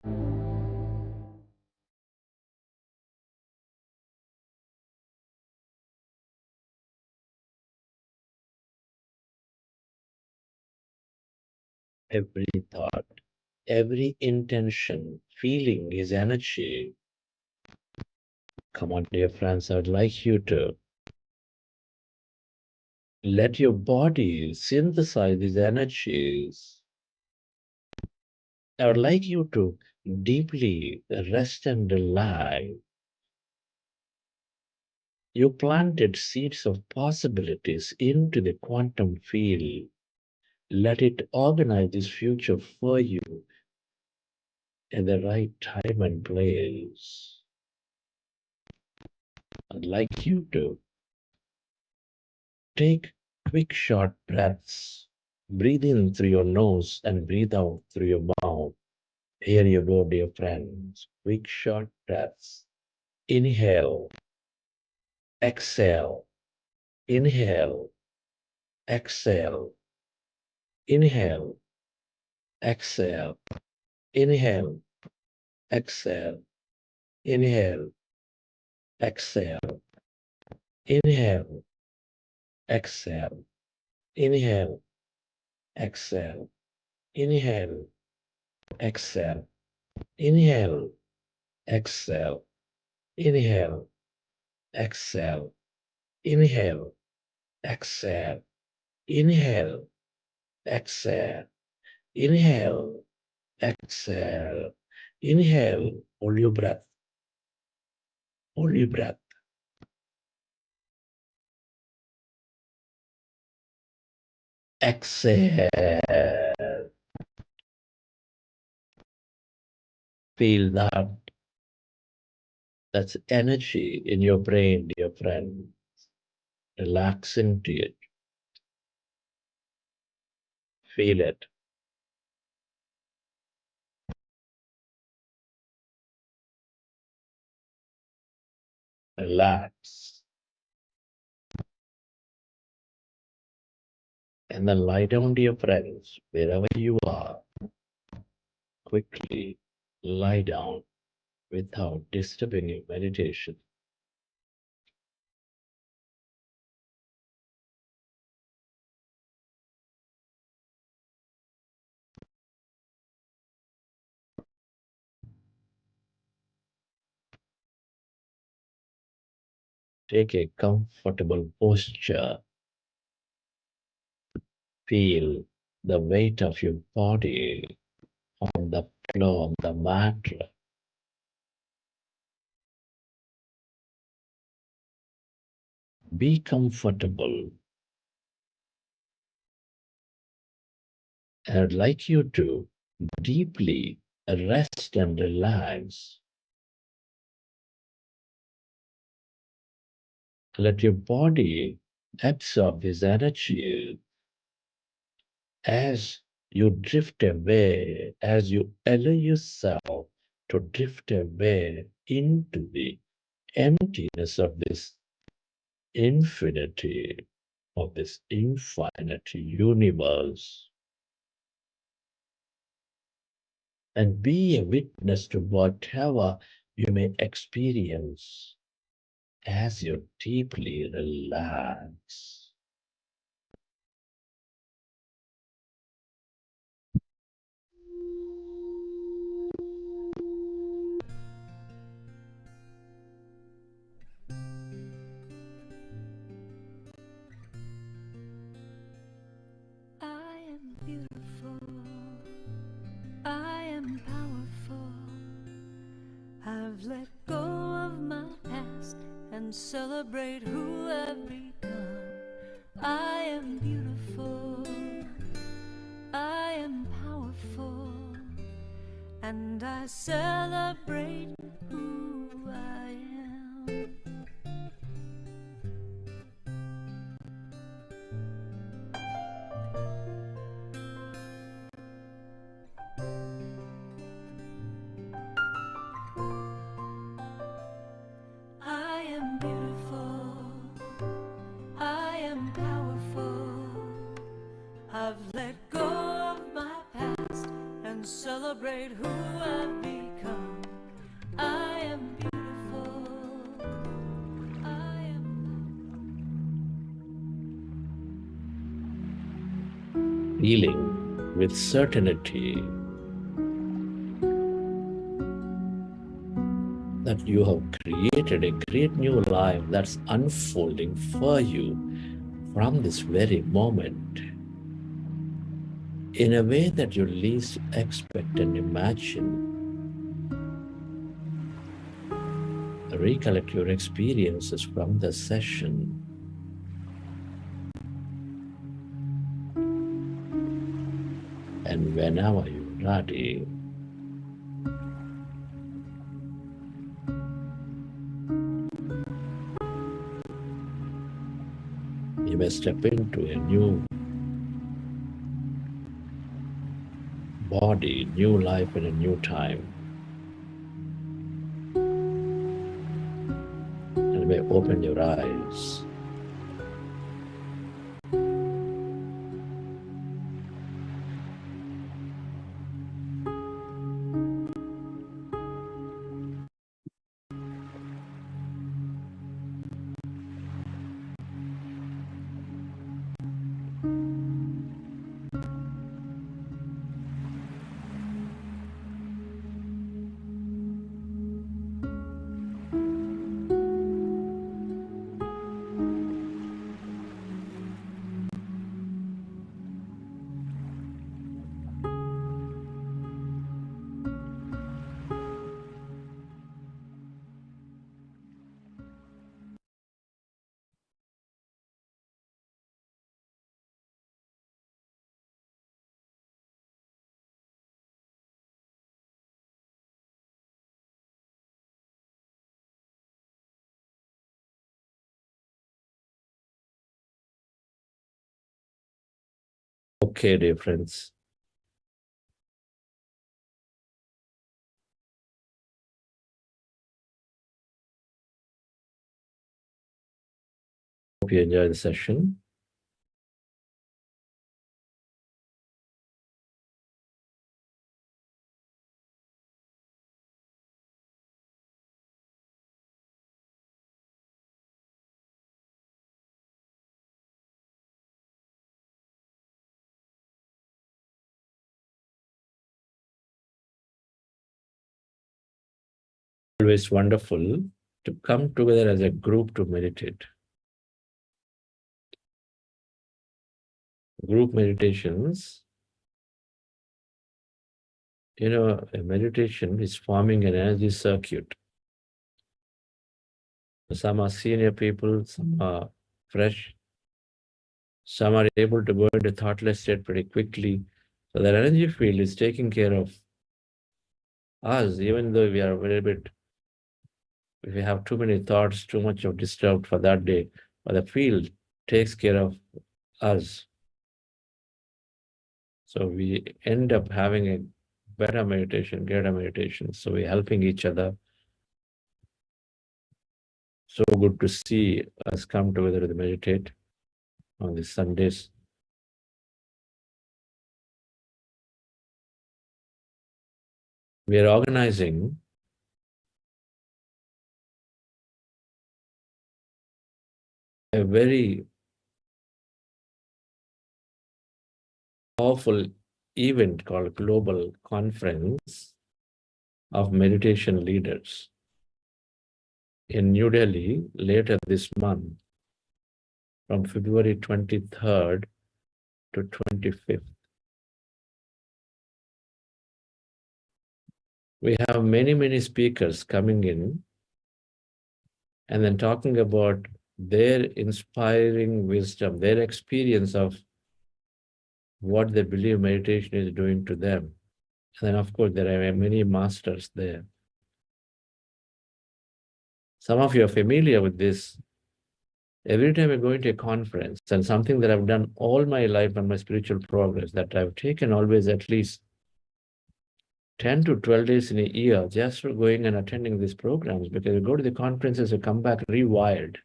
Every thought, every intention, feeling is energy. Come on, dear friends, I would like you to let your body synthesize these energies. I would like you to deeply rest and relax. You planted seeds of possibilities into the quantum field. Let it organize this future for you at the right time and place. I'd like you to take quick, short breaths. Breathe in through your nose and breathe out through your mouth. Here you go, dear friends. Quick, short breaths. Inhale, exhale, inhale, exhale, inhale, exhale, inhale, exhale, inhale, exhale, inhale, exhale, inhale, exhale, inhale, exhale, inhale, exhale, inhale, exhale, inhale, exhale, inhale, exhale, inhale, exhale, inhale, hold your breath, hold your breath. Exhale. Feel that. That's energy in your brain, dear friend. Relax into it. Feel it. Relax. And then lie down, dear friends, wherever you are. Quickly lie down without disturbing your meditation. Take a comfortable posture. Feel the weight of your body on the floor, on the mat. Be comfortable. I'd like you to deeply rest and relax. Let your body absorb this energy as you drift away, as you allow yourself to drift away into the emptiness of this infinity, of this infinite universe, and be a witness to whatever you may experience as you deeply relax. I am beautiful. I am powerful. I've let go of my past and celebrate who I've become. I am beautiful. I am powerful. And I celebrate who I am. I am beautiful. I am powerful. I've let go of my past and celebrate who I've become. feeling with certainty that you have created a great new life that's unfolding for you from this very moment in a way that you least expect and imagine. Recollect your experiences from the session. And whenever you're ready, you may step into a new body, new life, and a new time. And you may open your eyes. Okay, dear friends. Hope you enjoy the session. Always wonderful to come together as a group to meditate. Group meditations, a meditation is forming an energy circuit. Some are senior people, some are fresh, some are able to go into thoughtless state pretty quickly. So that energy field is taking care of us, even though we are a little bit, if we have too many thoughts, too much of disturbed for that day, but the field takes care of us. So we end up having a better meditation, greater meditation. So we're helping each other. So good to see us come together to meditate on these Sundays. We are organizing a very powerful event called Global Conference of Meditation Leaders in New Delhi later this month, from February 23rd to 25th. We have many speakers coming in and then talking about their inspiring wisdom, their experience of what they believe meditation is doing to them. And then, of course, there are many masters there. Some of you are familiar with this. Every time I go into a conference, and something that I've done all my life on my spiritual progress, that I've taken always at least 10 to 12 days in a year just for going and attending these programs, because you go to the conferences, you come back rewired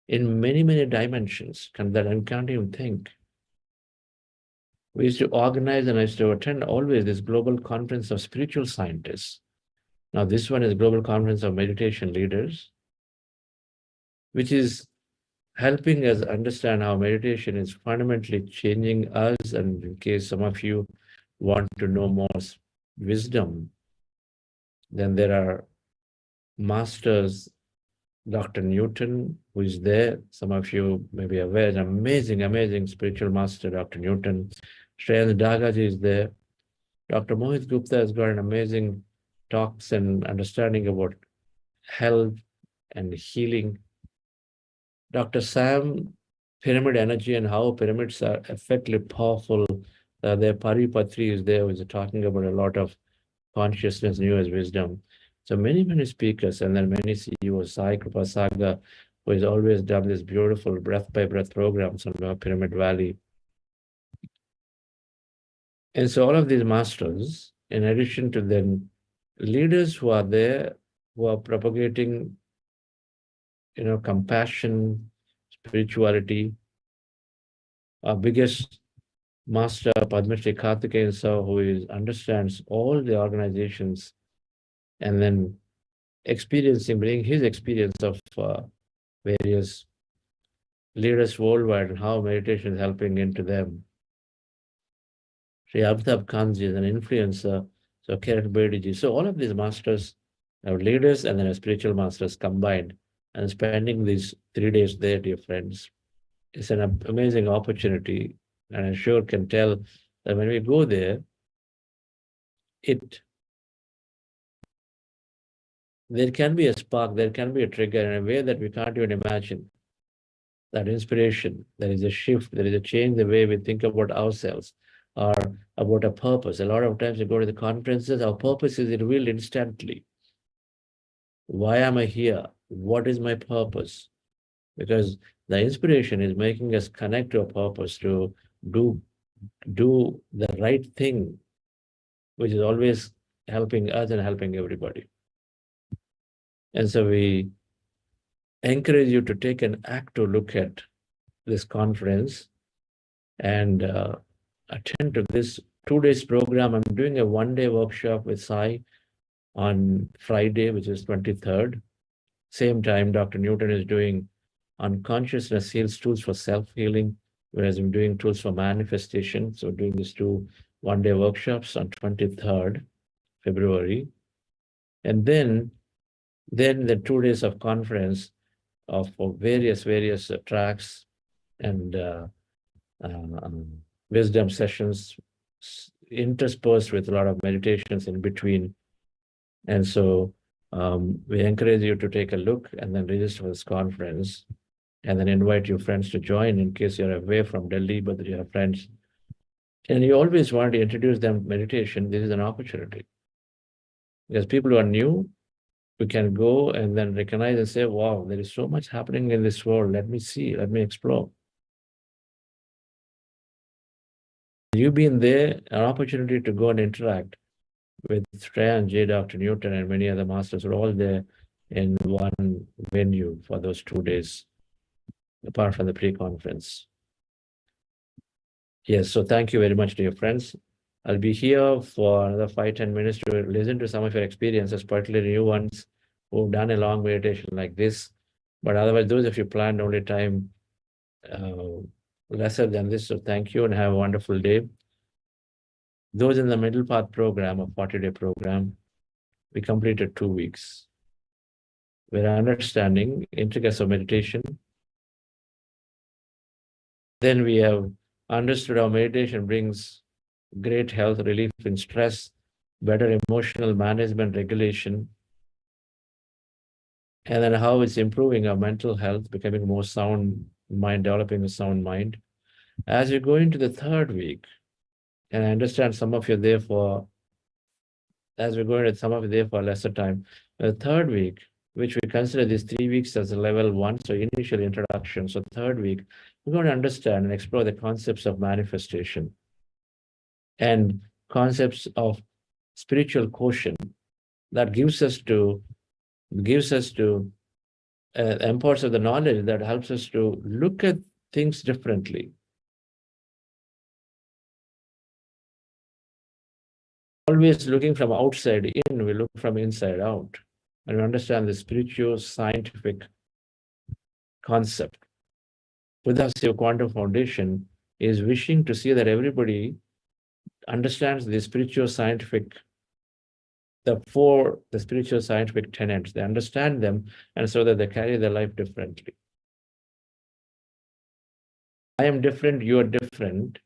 in many dimensions that I can't even think. We used to organize and I used to attend always this global conference of spiritual scientists. Now this one is Global Conference of Meditation Leaders, which is helping us understand how meditation is fundamentally changing us. And in case some of you want to know more wisdom, then there are masters, Dr. Newton, who is there. Some of you may be aware, an amazing, amazing spiritual master, Dr. Newton. Dhyana Jagath is there. Dr. Mohit Gupta has got an amazing talks and understanding about health and healing. Dr. Sam, pyramid energy and how pyramids are effectively powerful. Their Pari Patri is there, which is talking about a lot of consciousness, new as wisdom. So many, many speakers, and then many CEOs, Sai Kripa Saga, who has always done this beautiful breath by breath programs on Pyramid Valley. And so all of these masters, in addition to them, leaders who are there, who are propagating, compassion, spirituality. Our biggest master, Padma Shri Karthikeyan Sir, who understands all the organizations and then bringing his experience of various leaders worldwide and how meditation is helping into them. Sri Amitabh Kanji is an influencer, so Kiran Bediji. So all of these masters are leaders and then spiritual masters combined, and spending these 3 days there, dear friends, is an amazing opportunity. And I sure can tell that when we go there, there can be a spark, there can be a trigger in a way that we can't even imagine. That inspiration, there is a shift, there is a change in the way we think about ourselves or about a purpose. A lot of times we go to the conferences, our purpose is revealed instantly. Why am I here? What is my purpose? Because the inspiration is making us connect to a purpose, to do the right thing, which is always helping us and helping everybody. And so we encourage you to take an active look at this conference and attend to this 2 days program. I'm doing a 1-day workshop with Sai on Friday, which is 23rd. Same time, Dr. Newton is doing unconsciousness heals tools for self-healing, whereas I'm doing tools for manifestation. So doing these 2 1-day workshops on 23rd February. And then the 2 days of conference of various tracks and wisdom sessions interspersed with a lot of meditations in between. And so we encourage you to take a look and then register for this conference and then invite your friends to join in case you're away from Delhi, but you have friends. And you always want to introduce them to meditation. This is an opportunity. Because people who are new, we can go and then recognize and say, wow, there is so much happening in this world. Let me see, let me explore. You've been there, an opportunity to go and interact with Shreya and Jay, Dr. Newton, and many other masters who are all there in one venue for those 2 days, apart from the pre-conference. Yes, so thank you very much, dear friends. I'll be here for another 5-10 minutes to listen to some of your experiences, particularly new ones who've done a long meditation like this. But otherwise, those of you planned only time lesser than this, so thank you and have a wonderful day. Those in the middle path program, a 40-day program, we completed 2 weeks. We're understanding intricacies of meditation. Then we have understood how meditation brings great health, relief in stress, better emotional management, regulation, and then how it's improving our mental health, becoming more sound mind, developing a sound mind. As you go into the 3rd week, and I understand some of you are there for, as we're going to some of you there for lesser time, the 3rd week, which we consider these 3 weeks as a level 1, so initial introduction. So 3rd week, we're going to understand and explore the concepts of manifestation and concepts of spiritual quotient that gives us to imports of the knowledge that helps us to look at things differently. Always looking from outside in, we look from inside out, and we understand the spiritual scientific concept PSSM Quantum Foundation is wishing to see that everybody understands the spiritual scientific, the spiritual scientific tenets. They understand them, and so that they carry their life differently. I am different, you are different.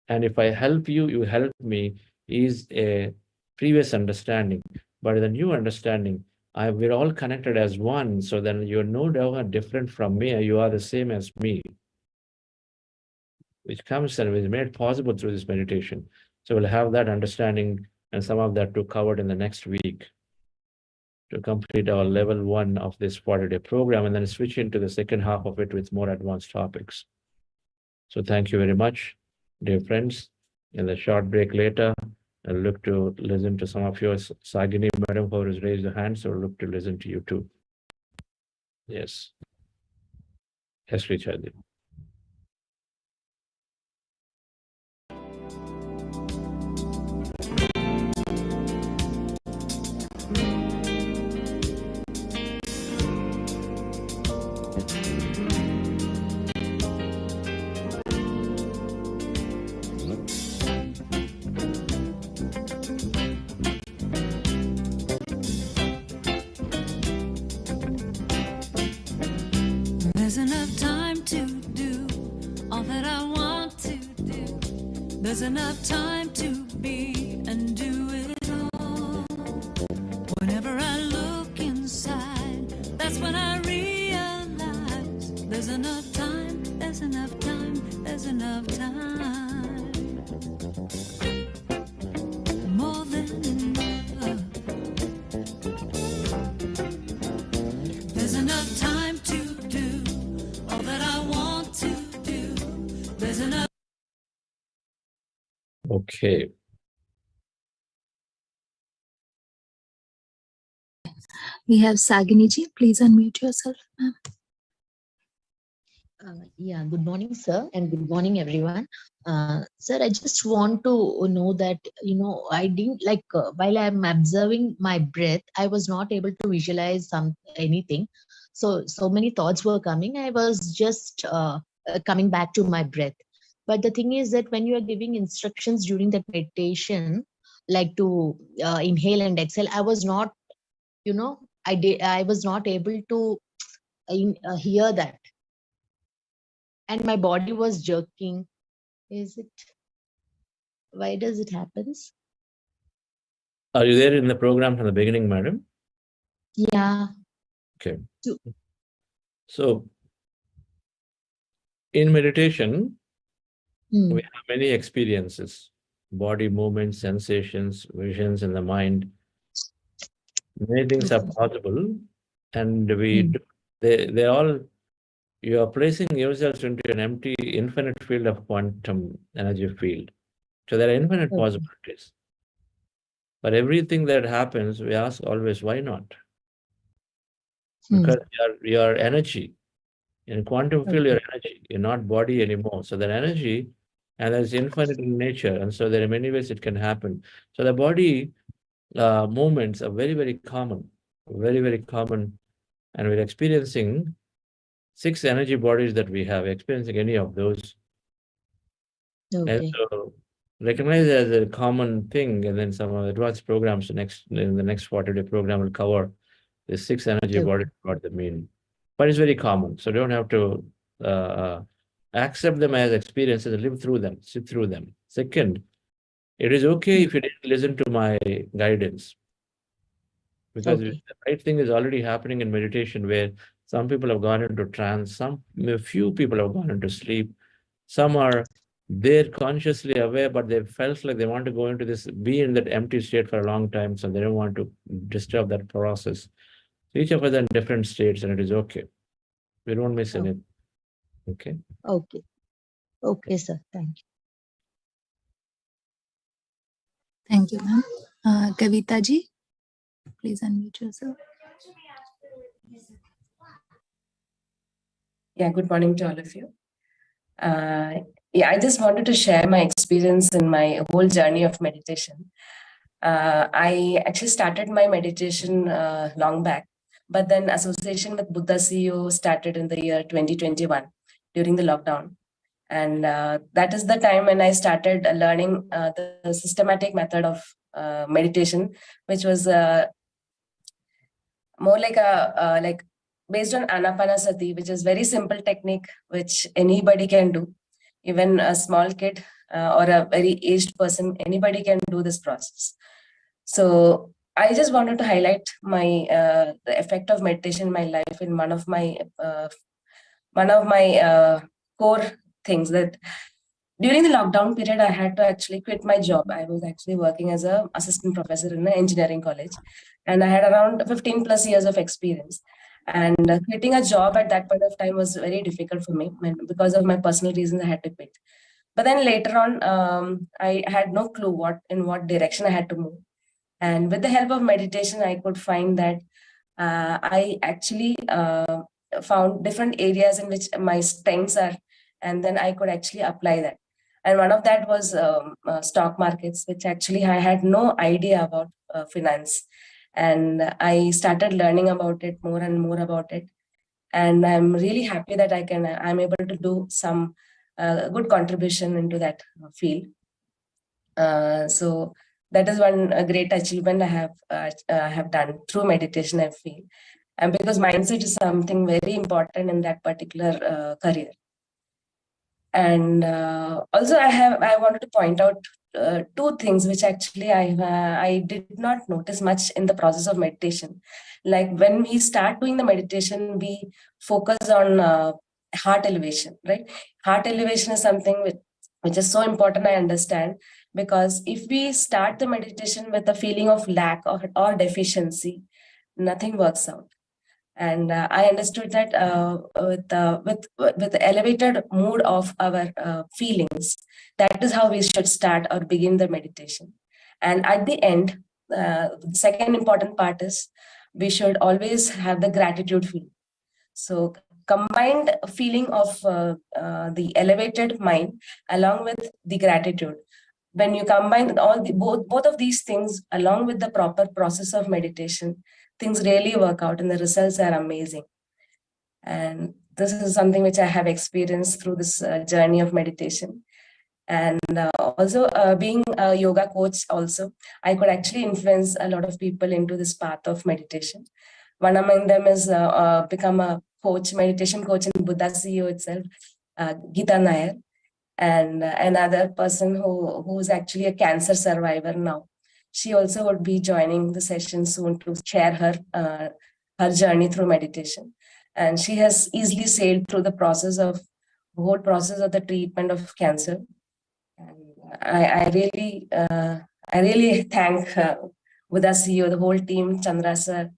And if I help you, you help me, is a previous understanding. But the new understanding, we're all connected as one. So then you're no doubt different from me, you are the same as me, which comes and is made possible through this meditation. So we'll have that understanding and some of that too covered in the next week to complete our level 1 of this 40-day program, and then switch into the second half of it with more advanced topics. So thank you very much, dear friends. In the short break later, I'll look to listen to some of yours. Sagini, madam, who has raised her hand, so I'll look to listen to you too. Yes. Yes, Richard. There's enough time to do all that I want to do. There's enough time to be and do it all. Whenever I look inside, that's when I realize there's enough time, there's enough time, there's enough time. More than enough. There's enough time to do all that I want to do. There's enough. Okay. We have Sagini ji. Please unmute yourself, ma'am. Yeah, good morning, sir, and good morning, everyone. Sir, I just want to know that, I didn't like while I'm observing my breath, I was not able to visualize anything. So many thoughts were coming. I was just coming back to my breath. But the thing is that when you are giving instructions during that meditation, like to inhale and exhale, I was not, I was not able to hear that. And my body was jerking. Why does it happen? Are you there in the program from the beginning, madam? Yeah. Okay. So in meditation, we have many experiences, body movements, sensations, visions in the mind. Many things are possible, and they all, you are placing yourself into an empty, infinite field of quantum energy field. So there are infinite possibilities. But everything that happens, we ask always, why not? Because you are energy. In quantum field, you're energy. You're not body anymore. So that energy, and it's infinite in nature. And so there are many ways it can happen. So the body movements are very, very common. Very, very common. And we're experiencing 6 energy bodies that we have, experiencing any of those. And so recognize it as a common thing, and then some advanced programs in the next 40-day program will cover the 6 energy bodies, what they mean. But it's very common, so don't have to accept them as experiences and live through them, sit through them. Second, it is okay if you didn't listen to my guidance, because the right thing is already happening in meditation, where some people have gone into trance, a few people have gone into sleep, some are there consciously aware, but they felt like they want to go into this, be in that empty state for a long time, so they don't want to disturb that process. So each of us are in different states, and it is okay. We don't miss anything. Okay? Okay. Okay, sir. Thank you. Thank you, ma'am. Kavita ji, please unmute yourself. Yeah, good morning to all of you. I just wanted to share my experience in my whole journey of meditation. I actually started my meditation long back, but then association with Buddha CEO started in the year 2021. during the lockdown. And that is the time when I started learning the systematic method of meditation, which was more like based on Ana-Pana-Sati, which is very simple technique, which anybody can do. Even a small kid or a very aged person, anybody can do this process. So I just wanted to highlight my the effect of meditation in my life in one of my core things, that during the lockdown period, I had to actually quit my job. I was actually working as an assistant professor in an engineering college, and I had around 15 plus years of experience. And quitting a job at that point of time was very difficult for me. Because of my personal reasons, I had to quit. But then later on, I had no clue in what direction I had to move. And with the help of meditation, I could find that I actually found different areas in which my strengths are, and then I could actually apply that. And one of that was stock markets, which actually I had no idea about finance. And I started learning about it more and more about it. And I'm really happy that I'm able to do some good contribution into that field. So that is one great achievement I have done through meditation, I feel. And because mindset is something very important in that particular career. And also I wanted to point out two things which actually I did not notice much in the process of meditation. Like when we start doing the meditation, we focus on heart elevation, right? Heart elevation is something which is so important, I understand, because if we start the meditation with a feeling of lack or deficiency, nothing works out. And I understood that with the elevated mood of our feelings, that is how we should start or begin the meditation. And at the end, the second important part is we should always have the gratitude feeling. So combined feeling of the elevated mind along with the gratitude. When you combine both of these things along with the proper process of meditation, things really work out and the results are amazing. And this is something which I have experienced through this journey of meditation. And also being a yoga coach also, I could actually influence a lot of people into this path of meditation. One among them is become a coach, meditation coach in Buddha CEO itself, Geeta Nair. And another person who is actually a cancer survivor now. She also would be joining the session soon to share her journey through meditation. And she has easily sailed through the whole process of the treatment of cancer. And I really thank Buddha CEO, the whole team, Chandra sir,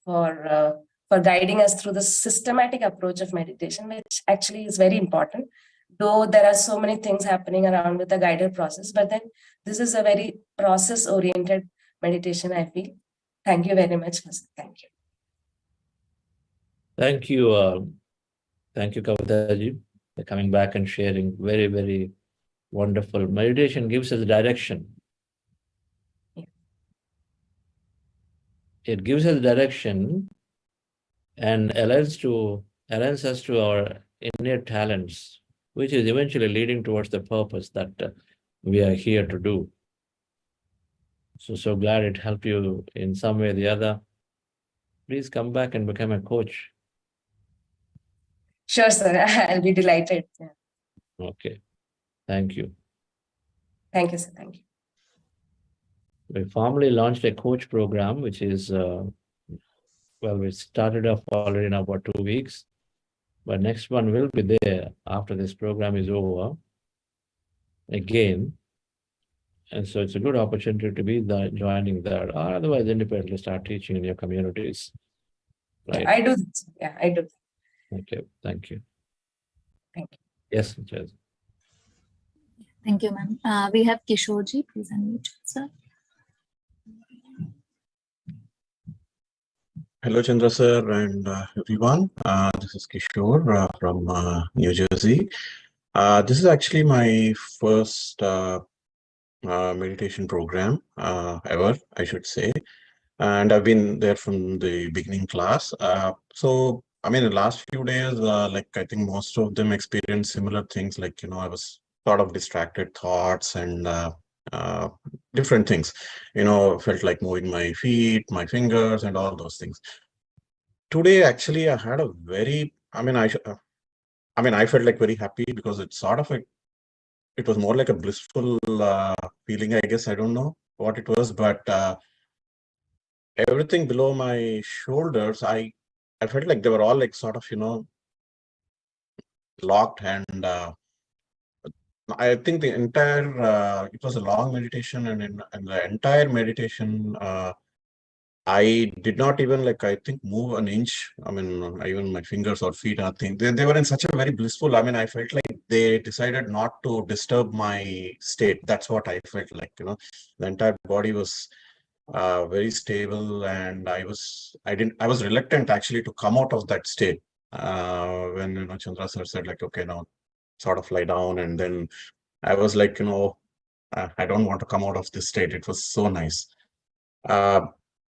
for guiding us through the systematic approach of meditation, which actually is very important. Though there are so many things happening around with the guided process, but then this is a very process-oriented meditation, I feel. Thank you very much. Thank you. Thank you. Thank you, Kavitaji, for coming back and sharing. Very, very wonderful. Meditation gives us direction. Yeah. It gives us direction and aligns us to our innate talents, which is eventually leading towards the purpose that we are here to do. So glad it helped you in some way or the other. Please come back and become a coach. Sure, sir. I'll be delighted. Yeah. Okay. Thank you. Thank you, sir. Thank you. We formally launched a coach program, which is, we started off already in about 2 weeks. But next one will be there after this program is over again. And so it's a good opportunity to be joining there, or otherwise independently start teaching in your communities. Right? Yeah, I do. Yeah, I do. Okay, thank you. Thank you. Yes, Jez. Thank you, ma'am. We have Kishorji. Please unmute, sir. Hello, Chandra sir, and everyone. This is Kishore from New Jersey. This is actually my first meditation program ever, I should say. And I've been there from the beginning class. So I mean, the last few days, like I think most of them experienced similar things. Like, I was sort of distracted thoughts and different things. Felt like moving my feet, my fingers, and all those things. Today, actually, I had a very, I felt like very happy because it's sort of it was more like a blissful feeling, I guess. I don't know what it was, but everything below my shoulders, I felt like they were all like sort of, locked. And I think the entire, it was a long meditation, and in the entire meditation, I did not even I think move an inch. Even my fingers or feet, nothing. They were in such a very blissful. I felt like they decided not to disturb my state. That's what I felt like. The entire body was very stable, and I was reluctant actually to come out of that state. When Chandra sir said okay, now sort of lie down, and then I was like, I don't want to come out of this state. It was so nice.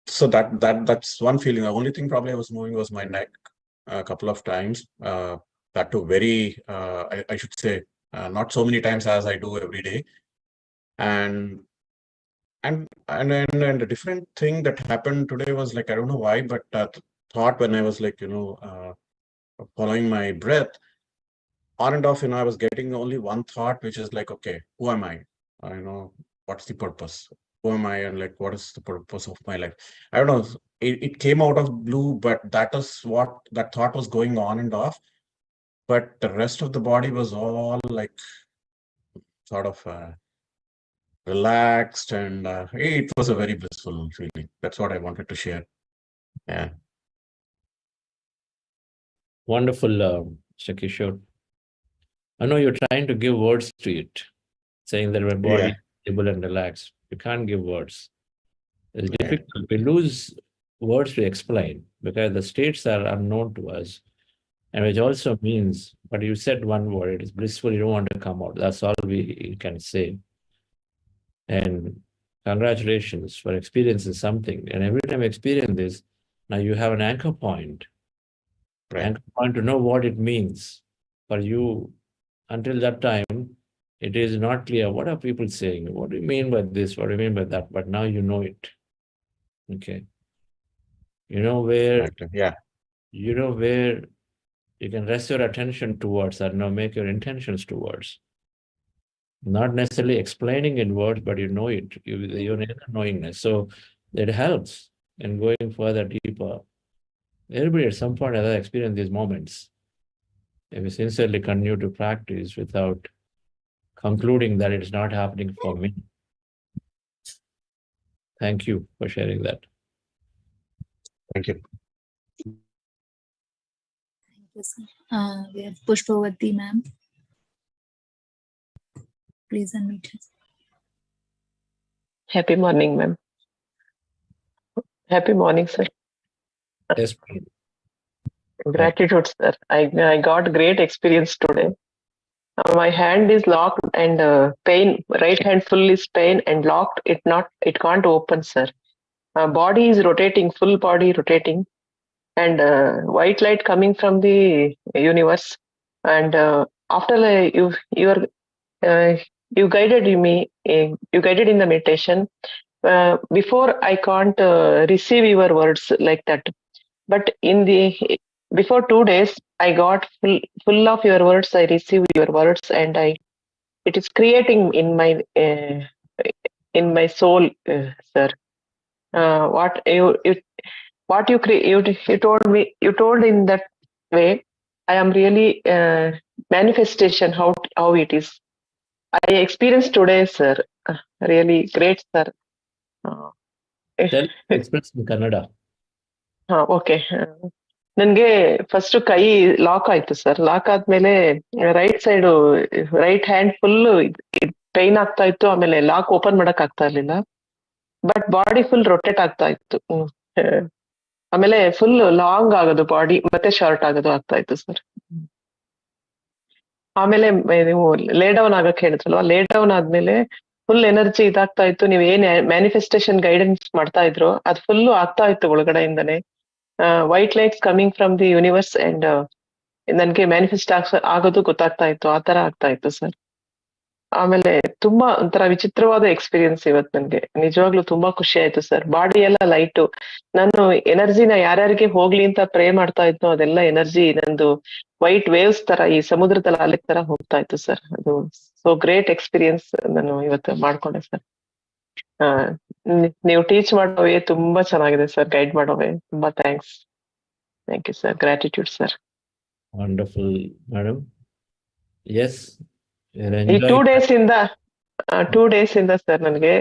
So that's one feeling. The only thing probably I was moving was my neck a couple of times. That too very, I should say, not so many times as I do every day. And a different thing that happened today was I don't know why, but thought when I was following my breath, on and off, I was getting only one thought, which is okay, who am I? What's the purpose? Who am I? And what is the purpose of my life? I don't know. It came out of blue, but that is what that thought was going on and off. But the rest of the body was all sort of relaxed, and it was a very blissful feeling. That's what I wanted to share. Yeah. Wonderful, Shakishore. I know you're trying to give words to it, saying that my body is stable and relaxed. You can't give words. It's difficult. We lose words to explain because the states are unknown to us. And which also means, but you said one word, it is blissful, you don't want to come out. That's all we can say. And congratulations for experiencing something. And every time you experience this, now you have an anchor point. Right. Anchor point to know what it means for you. Until that time, it is not clear. What are people saying? What do you mean by this? What do you mean by that? But now you know it. Okay. You know where, you know where you can rest your attention towards, or now make your intentions towards. Not necessarily explaining in words, but you know it. Your inner knowingness. So it helps in going further deeper. Everybody at some point has experienced these moments. If we sincerely continue to practice without concluding that it's not happening for me. Thank you for sharing that. Thank you. Thank you, sir. We have Pushpavati, ma'am. Please unmute us. Happy morning, ma'am. Happy morning, sir. Yes, gratitude, sir. I got great experience today. My hand is locked and pain. Right hand full is pain and locked. It can't open, sir. Body is rotating, full body rotating, and white light coming from the universe. And after you guided me, you guided in the meditation. Before I can't receive your words like that, but before 2 days I got full of your words. I received your words, and it is creating in my soul, sir. What you told me, you told in that way. I am really manifestation how it is. I experienced today, sir. Really great, sir. Express in Kannada. Okay. ನನಗೆ first ಕೈ lock ಆಯ್ತು sir. Lock ಆದ್ಮೇಲೆ right side right hand full pain ಆಗ್ತಾ ಇತ್ತು. ಆಮೇಲೆ lock open ಮಾಡಕ್ ಆಗ್ತಾ ಇರ್ಲಿಲ್ಲ. ಬಟ್ ಬಾಡಿ ಫುಲ್ ರೊಟೇಟ್ ಆಗ್ತಾ ಇತ್ತು. ಆಮೇಲೆ ಫುಲ್ ಲಾಂಗ್ ಆಗೋದು ಬಾಡಿ, ಮತ್ತೆ ಶಾರ್ಟ್ ಆಗೋದು ಆಗ್ತಾ ಇತ್ತು ಸರ್. ಆಮೇಲೆ ನೀವು ಲೇ ಡೌನ್ ಆಗಕ್ ಹೇಳಿದ್ರಲ್ವಾ, ಲೇ ಡೌನ್ ಆದ್ಮೇಲೆ ಫುಲ್ ಎನರ್ಜಿ ಇದಾಗ್ತಾ ಇತ್ತು. ನೀವ್ ಏನ್ ಮ್ಯಾನಿಫೆಸ್ಟೇಷನ್ ಗೈಡೆನ್ಸ್ ಮಾಡ್ತಾ ಇದ್ರು ಅದು ಫುಲ್ ಆಗ್ತಾ ಇತ್ತು ಒಳಗಡೆಯಿಂದನೇ. White lights coming from the universe and ನನಗೆ ಮ್ಯಾನಿಫೆಸ್ಟ್ ಆಗೋದು ಗೊತ್ತಾಗ್ತಾ ಇತ್ತು, ಆ ತರ ಆಗ್ತಾ ಇತ್ತು ಸರ್. ಆಮೇಲೆ ತುಂಬಾ ಒಂಥರ ವಿಚಿತ್ರವಾದ ಎಕ್ಸ್ಪೀರಿಯನ್ಸ್ ಇವತ್ತು ನನ್ಗೆ. ನಿಜವಾಗ್ಲೂ ತುಂಬಾ ಖುಷಿ ಆಯ್ತು ಸರ್. ಬಾಡಿ ಎಲ್ಲ ಲೈಟು. ನಾನು ಎನರ್ಜಿನ ಯಾರ್ಯಾರಿಗೆ ಹೋಗ್ಲಿ ಅಂತ ಪ್ರೇ ಮಾಡ್ತಾ ಇದ್ನೋ ಅದೆಲ್ಲ ಎನರ್ಜಿ ನಂದು ವೈಟ್ ವೇವ್ಸ್ ತರ ಈ ಸಮುದ್ರದ ಅಲೆ ತರ ಹೋಗ್ತಾ ಇತ್ತು ಸರ್. ಅದು ಸೊ ಗ್ರೇಟ್ ಎಕ್ಸ್ಪೀರಿಯನ್ಸ್ ನಾನು ಇವತ್ತು ಮಾಡ್ಕೊಂಡೆ ಸರ್. ನೀವು ಟೀಚ್ ಮಾಡೋವೇ ತುಂಬಾ ಚೆನ್ನಾಗಿದೆ ಸರ್, ಗೈಡ್ ಮಾಡೋವೇ ತುಂಬಾ thanks. Thank you sir, gratitude sir. Wonderful madam. Yes, ಈ 2 ಡೇಸ್ ಇಂದ ಸರ್ ನನಗೆ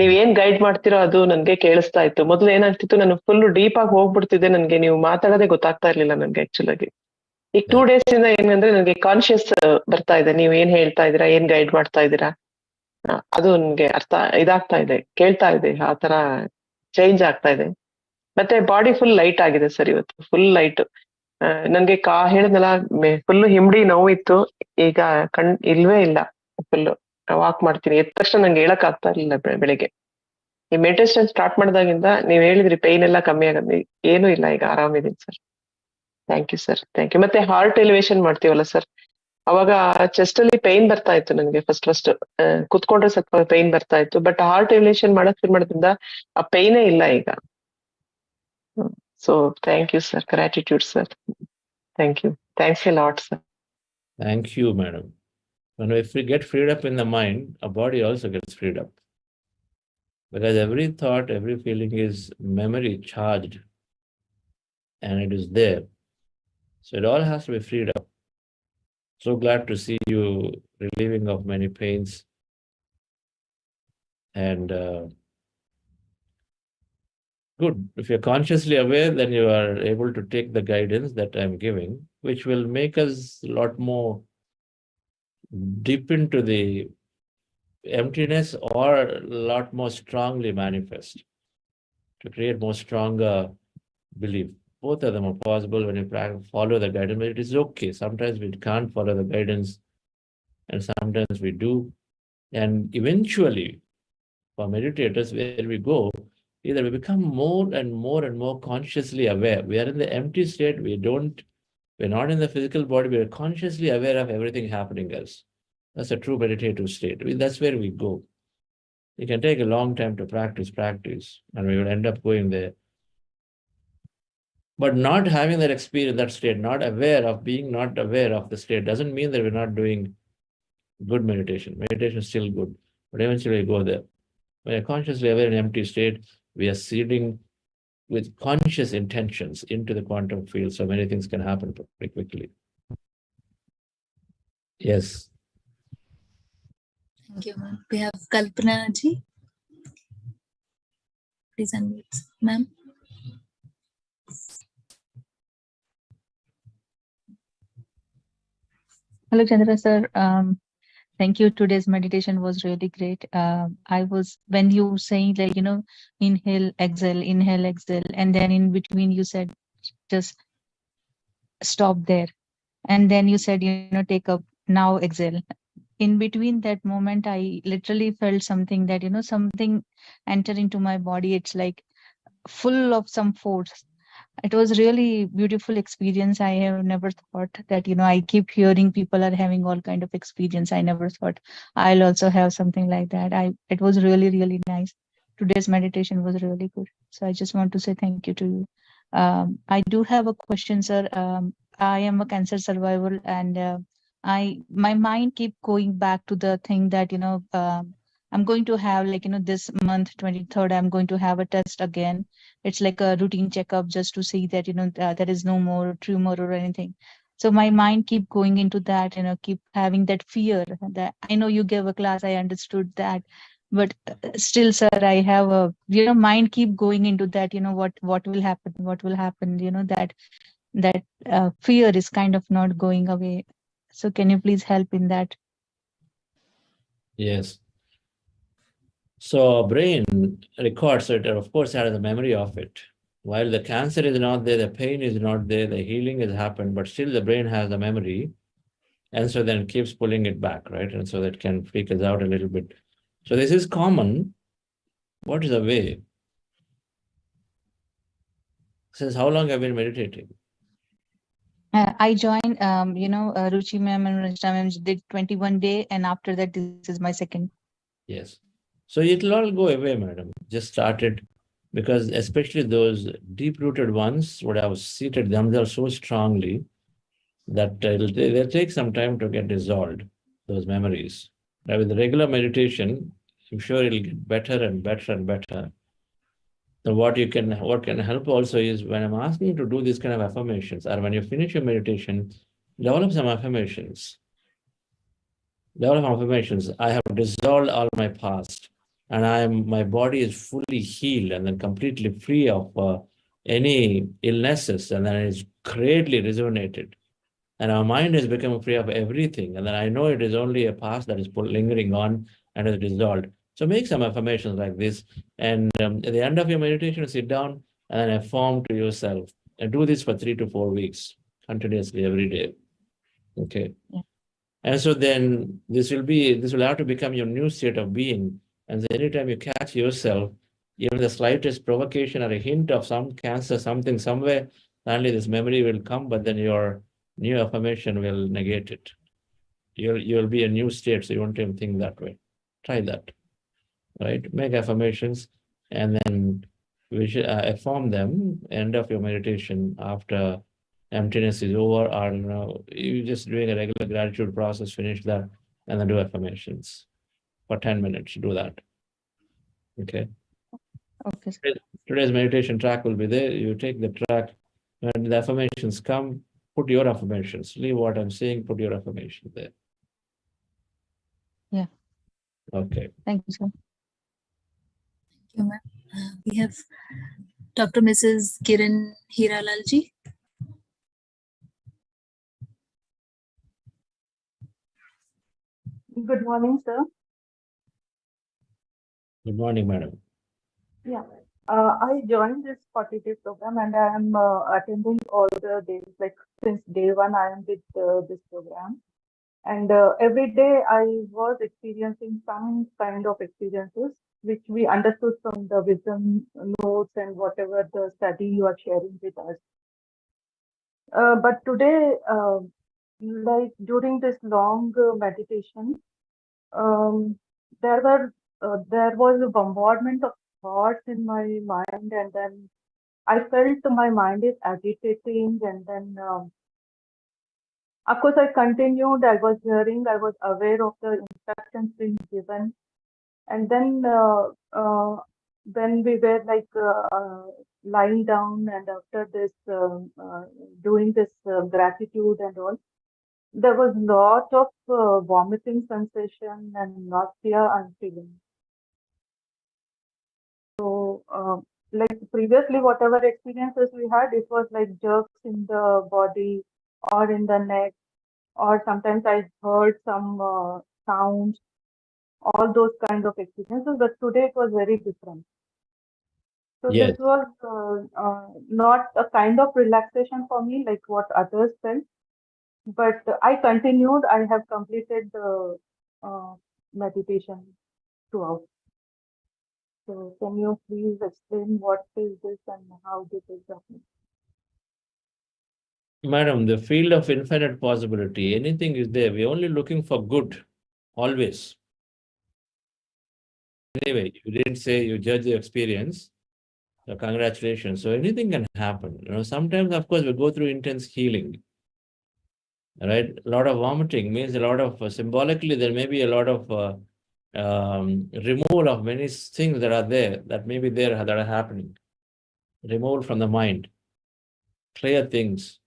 ನೀವ್ ಏನ್ ಗೈಡ್ ಮಾಡ್ತಿರೋ ಅದು ನನ್ಗೆ ಕೇಳಿಸ್ತಾ ಇತ್ತು. ಮೊದಲು ಏನಾಗ್ತಿತ್ತು, ನಾನು ಫುಲ್ ಡೀಪ್ ಆಗಿ ಹೋಗ್ಬಿಡ್ತಿದ್ದೆ, ನನ್ಗೆ ನೀವು ಮಾತಾಡೋದೇ ಗೊತ್ತಾಗ್ತಾ ಇರ್ಲಿಲ್ಲ ನನ್ಗೆ ಆಕ್ಚುಲ್ ಆಗಿ. ಈಗ 2 ಡೇಸ್ ಇಂದ ಏನಂದ್ರೆ ನನಗೆ ಕಾನ್ಶಿಯಸ್ ಬರ್ತಾ ಇದೆ, ನೀವ್ ಏನ್ ಹೇಳ್ತಾ ಇದೀರಾ, ಏನ್ ಗೈಡ್ ಮಾಡ್ತಾ ಇದೀರಾ, ಅದು ನನ್ಗೆ ಇದಾಗ್ತಾ ಇದೆ, ಕೇಳ್ತಾ ಇದೆ, ಆ ತರ ಚೇಂಜ್ ಆಗ್ತಾ ಇದೆ. ಮತ್ತೆ ಬಾಡಿ ಫುಲ್ ಲೈಟ್ ಆಗಿದೆ ಸರ್ ಇವತ್ತು, ಫುಲ್ ಲೈಟ್. ನನ್ಗೆ ಹೇಳಿದ್ನಲ್ಲ, ಫುಲ್ ಹಿಂಬಡಿ ನೋವಿತ್ತು, ಈಗ ಇಲ್ವೇ ಇಲ್ಲ. ಫುಲ್ ವಾಕ್ ಮಾಡ್ತೀನಿ, ಎದ್ದ ತಕ್ಷಣ ನಂಗೆ ಹೇಳಕ್ ಆಗ್ತಾ ಇರ್ಲಿಲ್ಲ ಬೆಳಿಗ್ಗೆ. ಈ ಮೆಡಿಟೇಷನ್ ಸ್ಟಾರ್ಟ್ ಮಾಡಿದಾಗಿಂದ ನೀವ್ ಹೇಳಿದ್ರಿ ಪೈನ್ ಎಲ್ಲ ಕಮ್ಮಿ ಆಗತ್ತೆ, ಏನೂ ಇಲ್ಲ, ಈಗ ಆರಾಮಿದ್ದೀನಿ sir. Thank you sir, thank you. ಮತ್ತೆ ಹಾರ್ಟ್ ಎಲಿವೇಶನ್ ಮಾಡ್ತೀವಲ್ಲ ಸರ್, ಅವಾಗ ಚೆಸ್ಟ್ ಅಲ್ಲಿ ಪೈನ್ ಬರ್ತಾ ಇತ್ತು ನನಗೆ. ಫಸ್ಟ್ ಕುತ್ಕೊಂಡ್ರೆ ಸ್ವಲ್ಪ ಪೈನ್ ಬರ್ತಾ ಇತ್ತು, ಬಟ್ ಹಾರ್ಟ್ ಎಲಿವೇಶನ್ ಮಾಡಕ್ ಶುರು ಮಾಡೋದ್ರಿಂದ ಆ ಪೈನೇ ಇಲ್ಲ ಈಗ. So thank you sir, gratitude sir, thank you, thanks a lot sir. Thank you madam. And if we get freed up in the mind, our body also gets freed up, because every thought, every feeling is memory charged and it is there, so it all has to be freed up. So glad to see you relieving of many pains, and good. If you're consciously aware, then you are able to take the guidance that I'm giving, which will make us a lot more deep into the emptiness, or a lot more strongly manifest to create more stronger belief. Both of them are possible when you follow the guidance, but it is okay. Sometimes we can't follow the guidance and sometimes we do. And eventually, for meditators, where we go, either we become more and more and more consciously aware. We are in the empty state. We're not in the physical body. We are consciously aware of everything happening else. That's a true meditative state. That's where we go. It can take a long time to practice, and we will end up going there. But not having that experience, that state, not aware of being not aware of the state, doesn't mean that we're not doing good meditation. Meditation is still good, but eventually we go there. When you're consciously aware in an empty state, we are seeding with conscious intentions into the quantum field, so many things can happen pretty quickly. Yes. Thank you, ma'am. We have Kalpana ji. Please unmute, ma'am. Hello, Chandra sir. Thank you. Today's meditation was really great. When you saying like, inhale, exhale, and then in between you said, just stop there. And then you said, take up, now exhale. In between that moment, I literally felt something that, something enter into my body. It's like full of some force. It was really beautiful experience. I have never thought that, I keep hearing people are having all kind of experience. I never thought I'll also have something like that. It was really, really nice. Today's meditation was really good. So I just want to say thank you to you. I do have a question, sir. I am a cancer survivor, and my mind keep going back to the thing that, I'm going to have this month, 23rd, I'm going to have a test again. It's like a routine checkup just to see that, there is no more tumor or anything. So my mind keep going into that, keep having that fear. That I know you gave a class, I understood that, but still, sir, I have a, mind keep going into that, what will happen, that fear is kind of not going away. So can you please help in that? Yes. So our brain records it, and of course has the memory of it. While the cancer is not there, the pain is not there, the healing has happened, but still the brain has the memory, and so then it keeps pulling it back, right? And so that can freak us out a little bit. So this is common. What is the way? Since how long have you been meditating? I joined, Ruchi ma'am and Rajna ma'am did 21 day, and after that, this is my second. Yes. So it'll all go away, madam. Just started, because especially those deep-rooted ones would have seated themselves so strongly that they'll take some time to get dissolved, those memories. Now, with the regular meditation, I'm sure it'll get better and better and better. So what can help also is, when I'm asking you to do these kind of affirmations, or when you finish your meditation, develop some affirmations. Develop affirmations. I have dissolved all my past, and my body is fully healed and then completely free of any illnesses, and then it's greatly rejuvenated. And our mind is becoming free of everything. And then I know it is only a past that is lingering on and is dissolved. So make some affirmations like this. And at the end of your meditation, sit down and then affirm to yourself. And do this for 3 to 4 weeks, continuously every day. Okay. Yeah. And so then this will have to become your new state of being. And anytime you catch yourself, even the slightest provocation or a hint of some cancer, something somewhere, suddenly this memory will come, but then your new affirmation will negate it. You'll be a new state, so you won't even think that way. Try that, right? Make affirmations, and then we should affirm them. End of your meditation, after emptiness is over, or you just doing a regular gratitude process. Finish that, and then do affirmations for 10 minutes. Do that. Okay. Okay. Today's meditation track will be there. You take the track. When the affirmations come, put your affirmations. Leave what I'm saying, put your affirmation there. Yeah. Okay. Thank you, sir. Thank you, ma'am. We have Dr. Mrs. Kiran Hiralalji. Good morning, sir. Good morning, madam. Yeah. I joined this 40-day program, and I am attending all the days, like since day one, I am with this program. And every day I was experiencing some kind of experiences, which we understood from the wisdom notes and whatever the study you are sharing with us. But today, like during this long meditation, there was a bombardment of thoughts in my mind, and then I felt my mind is agitating, and then of course I continued. I was hearing, I was aware of the instructions being given, and then when we were like lying down, and after this doing this gratitude and all, there was lot of vomiting sensation and nausea I'm feeling. So, like previously, whatever experiences we had, it was like jerks in the body or in the neck, or sometimes I heard some sounds, all those kind of experiences. But today it was very different. So Yes. this was not a kind of relaxation for me, like what others felt. But I continued. I have completed the meditation throughout. So can you please explain what is this and how this is happening? Madam, the field of infinite possibility, anything is there. We're only looking for good, always. Anyway, you didn't say you judge the experience. So congratulations. So anything can happen. Sometimes, of course, we go through intense healing. Right? A lot of vomiting means a lot of, symbolically, there may be a lot of removal of many things that are there, that may be there, that are happening. Removal from the mind. Clear things.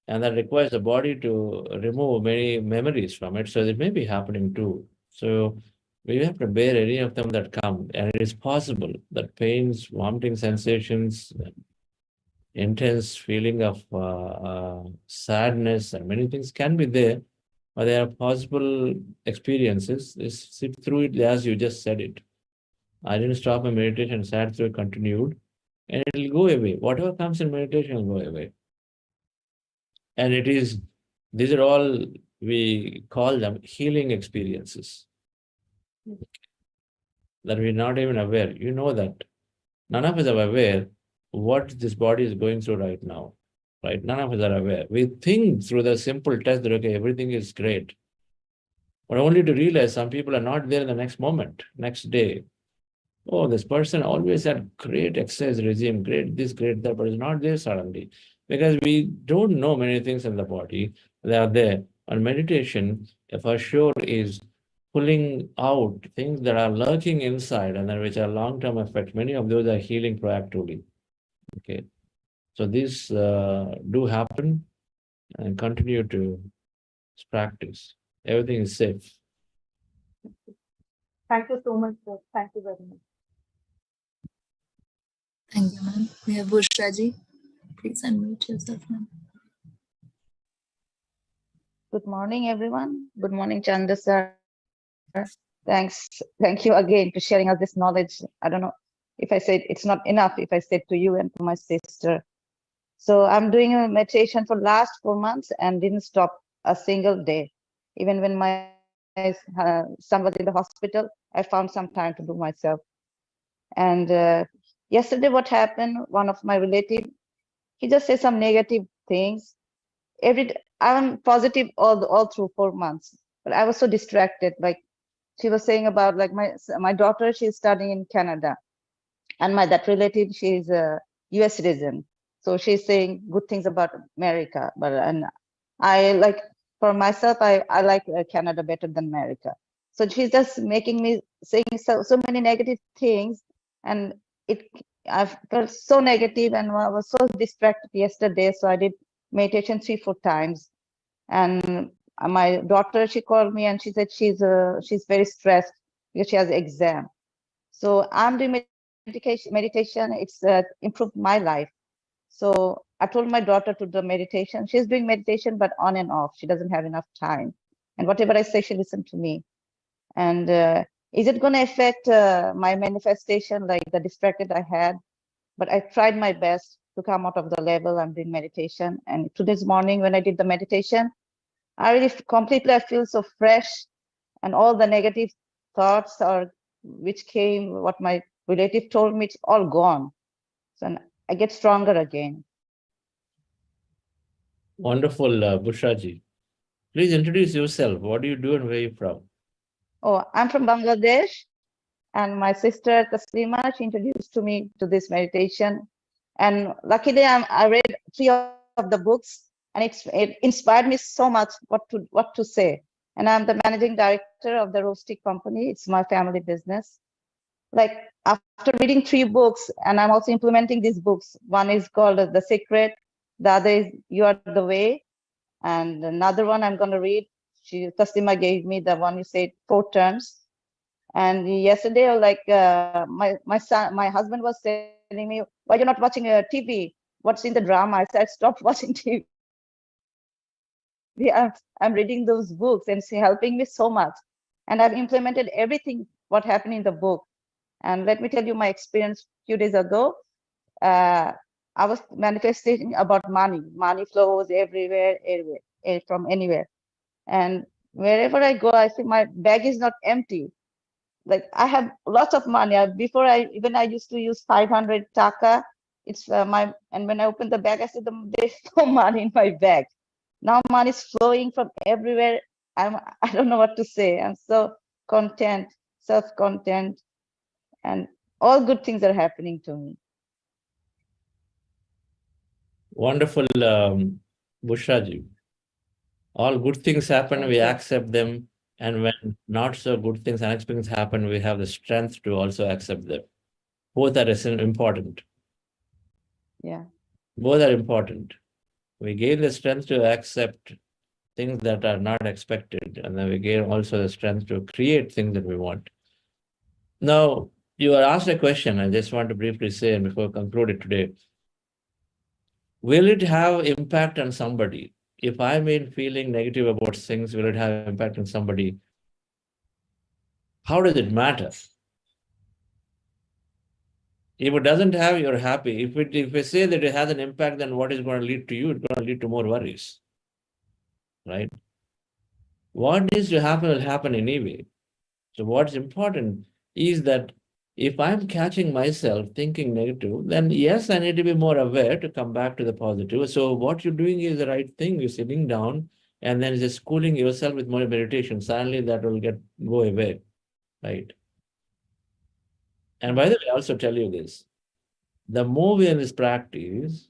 And that requires the body to remove many memories from it. So it may be happening too. So we have to bear any of them that come. And it is possible that pains, vomiting sensations, intense feeling of sadness and many things can be there, but there are possible experiences. Just sit through it as you just said it. I didn't stop my meditation, sat through it, continued, and it will go away. Whatever comes in meditation will go away. And these are all, we call them healing experiences that we're not even aware. You know that. None of us are aware what this body is going through right now. Right? None of us are aware. We think through the simple test that, okay, everything is great. But only to realize some people are not there in the next moment, next day. Oh, this person always had great exercise regime, great this, great that, but it's not there suddenly. Because we don't know many things in the body. They are there. And meditation, for sure, is pulling out things that are lurking inside and then which are long-term effects. Many of those are healing proactively. Okay. So these do happen and continue to practice. Everything is safe. Thank you so much, sir. Thank you very much. Thank you, ma'am. We have Bushraji. Please unmute yourself, ma'am. Good morning, everyone. Good morning, Chanda sir. Thanks. Thank you again for sharing us this knowledge. I don't know if I said it's not enough if I said to you and to my sister. So I'm doing a meditation for last 4 months and didn't stop a single day. Even when my son was in the hospital, I found some time to do myself. And yesterday, what happened? One of my relatives, he just said some negative things. I'm positive all through 4 months, but I was so distracted. Like she was saying about like my daughter, she's studying in Canada, and that relative, she's a U.S. citizen, so she's saying good things about America. But and I like for myself, I like Canada better than America. So she's just making me saying so many negative things, and I felt so negative, and I was so distracted yesterday. So I did meditation 3-4 times, and my daughter, she called me and she said she's very stressed because she has an exam. So I'm doing meditation. It's improved my life. So I told my daughter to do meditation. She's doing meditation, but on and off. She doesn't have enough time. And whatever I say, she listens to me. And is it going to affect my manifestation, like the distracted I had? But I tried my best to come out of the level. I'm doing meditation. And today's morning, when I did the meditation, I really completely, I feel so fresh. And all the negative thoughts which came, what my relative told me, it's all gone. So I get stronger again. Wonderful, Bushraji. Please introduce yourself. What do you do and where are you from? Oh, I'm from Bangladesh. And my sister Taslima, she introduced to me to this meditation. And luckily, I read 3 of the books, and it inspired me so much what to say. And I'm the managing director of the Roastic company. It's my family business. Like after reading 3 books, and I'm also implementing these books. One is called The Secret. The other is You Are the Way. And another one I'm going to read. Taslima gave me the one you said 4 terms. And yesterday, like my husband was telling me, why you're not watching TV? What's in the drama? I said, stop watching TV. I'm reading those books and it's helping me so much. And I've implemented everything what happened in the book. And let me tell you my experience a few days ago. I was manifesting about money. Money flows everywhere, from anywhere. And wherever I go, I see my bag is not empty. Like I have lots of money. Before I used to use 500 taka. It's and when I opened the bag, I said there's no money in my bag. Now money is flowing from everywhere. I don't know what to say. I'm so content, self-content, and all good things are happening to me. Wonderful, Bushraji. All good things happen, we accept them. And when not so good things, unexpected things happen, we have the strength to also accept them. Both are important. Yeah. Both are important. We gain the strength to accept things that are not expected, and then we gain also the strength to create things that we want. Now, you are asked a question, I just want to briefly say, and before I conclude it today, will it have impact on somebody? If I'm feeling negative about things, will it have impact on somebody? How does it matter? If it doesn't have, you're happy. If we say that it has an impact, then what is going to lead to you? It's going to lead to more worries, right? What needs to happen will happen anyway. So what's important is that if I'm catching myself thinking negative, then yes, I need to be more aware to come back to the positive. So what you're doing is the right thing. You're sitting down and then just schooling yourself with more meditation. Suddenly that will go away, right? And by the way, I also tell you this, the more we are in this practice,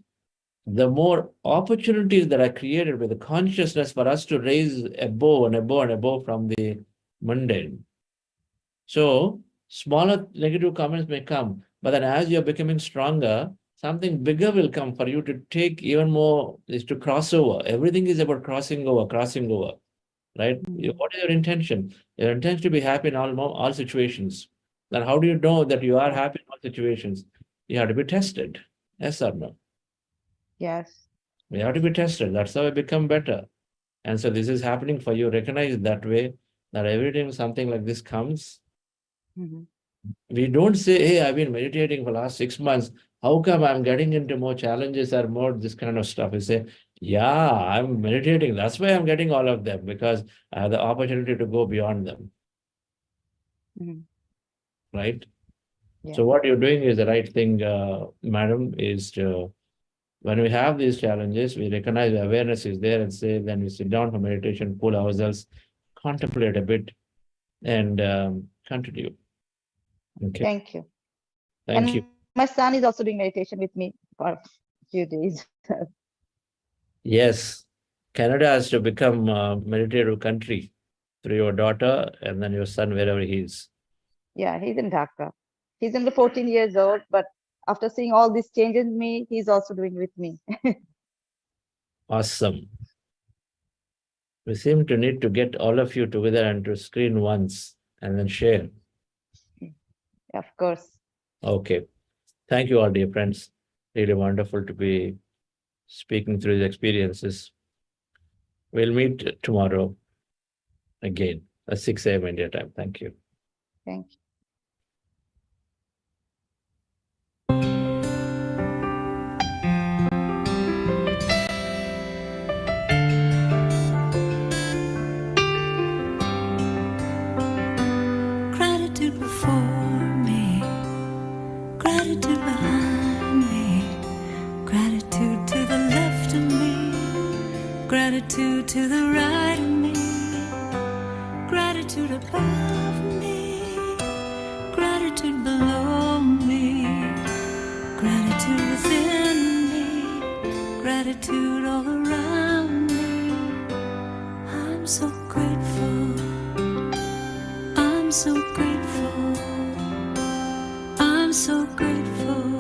the more opportunities that are created with the consciousness for us to raise above and above and above from the mundane. So smaller negative comments may come, but then as you're becoming stronger, something bigger will come for you to take even more, is to cross over. Everything is about crossing over, right? What is your intention? Your intention to be happy in all situations. Then how do you know that you are happy in all situations? You have to be tested. Yes or no? Yes. We have to be tested. That's how we become better. And so this is happening for you. Recognize that way, that every time something like this comes, we don't say, hey, I've been meditating for the last 6 months. How come I'm getting into more challenges or more this kind of stuff? We say, yeah, I'm meditating. That's why I'm getting all of them, because I have the opportunity to go beyond them. Right? Yeah. So what you're doing is the right thing, madam, is to, when we have these challenges, we recognize the awareness is there and say, then we sit down for meditation, cool ourselves, contemplate a bit, and continue. Okay. Thank you. Thank you. My son is also doing meditation with me for a few days. Yes, Canada has to become a meditative country through your daughter and then your son, wherever he is. Yeah, he's in Dhaka. He's only 14 years old, but after seeing all these changes in me, he's also doing with me. Awesome. We seem to need to get all of you together and to screen once and then share. Of course. Okay. Thank you all, dear friends. Really wonderful to be speaking through these experiences. We'll meet tomorrow again at 6 a.m. India time. Thank you. Thank you. Gratitude before me, gratitude behind me, gratitude to the left of me, gratitude to the right of me, gratitude above me, gratitude below me, gratitude within me, gratitude all around me. I'm so grateful. I'm so grateful. I'm so grateful.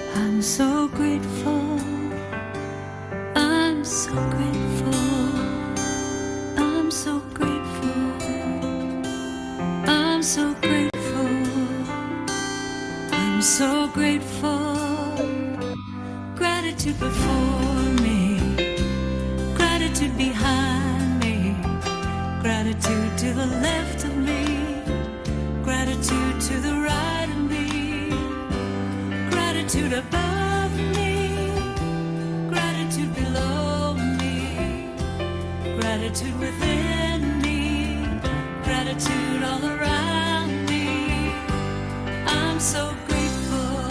I'm so grateful. I'm so grateful. I'm so grateful. I'm so grateful. I'm so grateful. Gratitude before me, gratitude behind me, gratitude to the left of me, gratitude to the right of me, gratitude above me, gratitude below me, gratitude within me, gratitude all around me. I'm so grateful.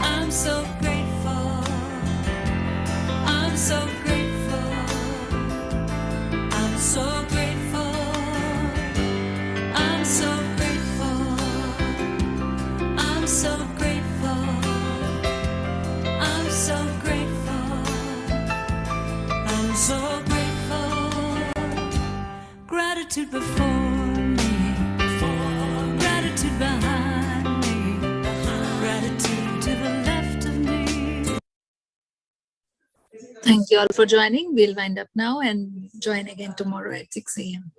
I'm so grateful. I'm so grateful. I'm so grateful. I'm so grateful. I'm so grateful. I'm so grateful. I'm so grateful. Gratitude before me, gratitude behind me, gratitude to the left of me. Thank you all for joining. We'll wind up now and join again tomorrow at 6 a.m.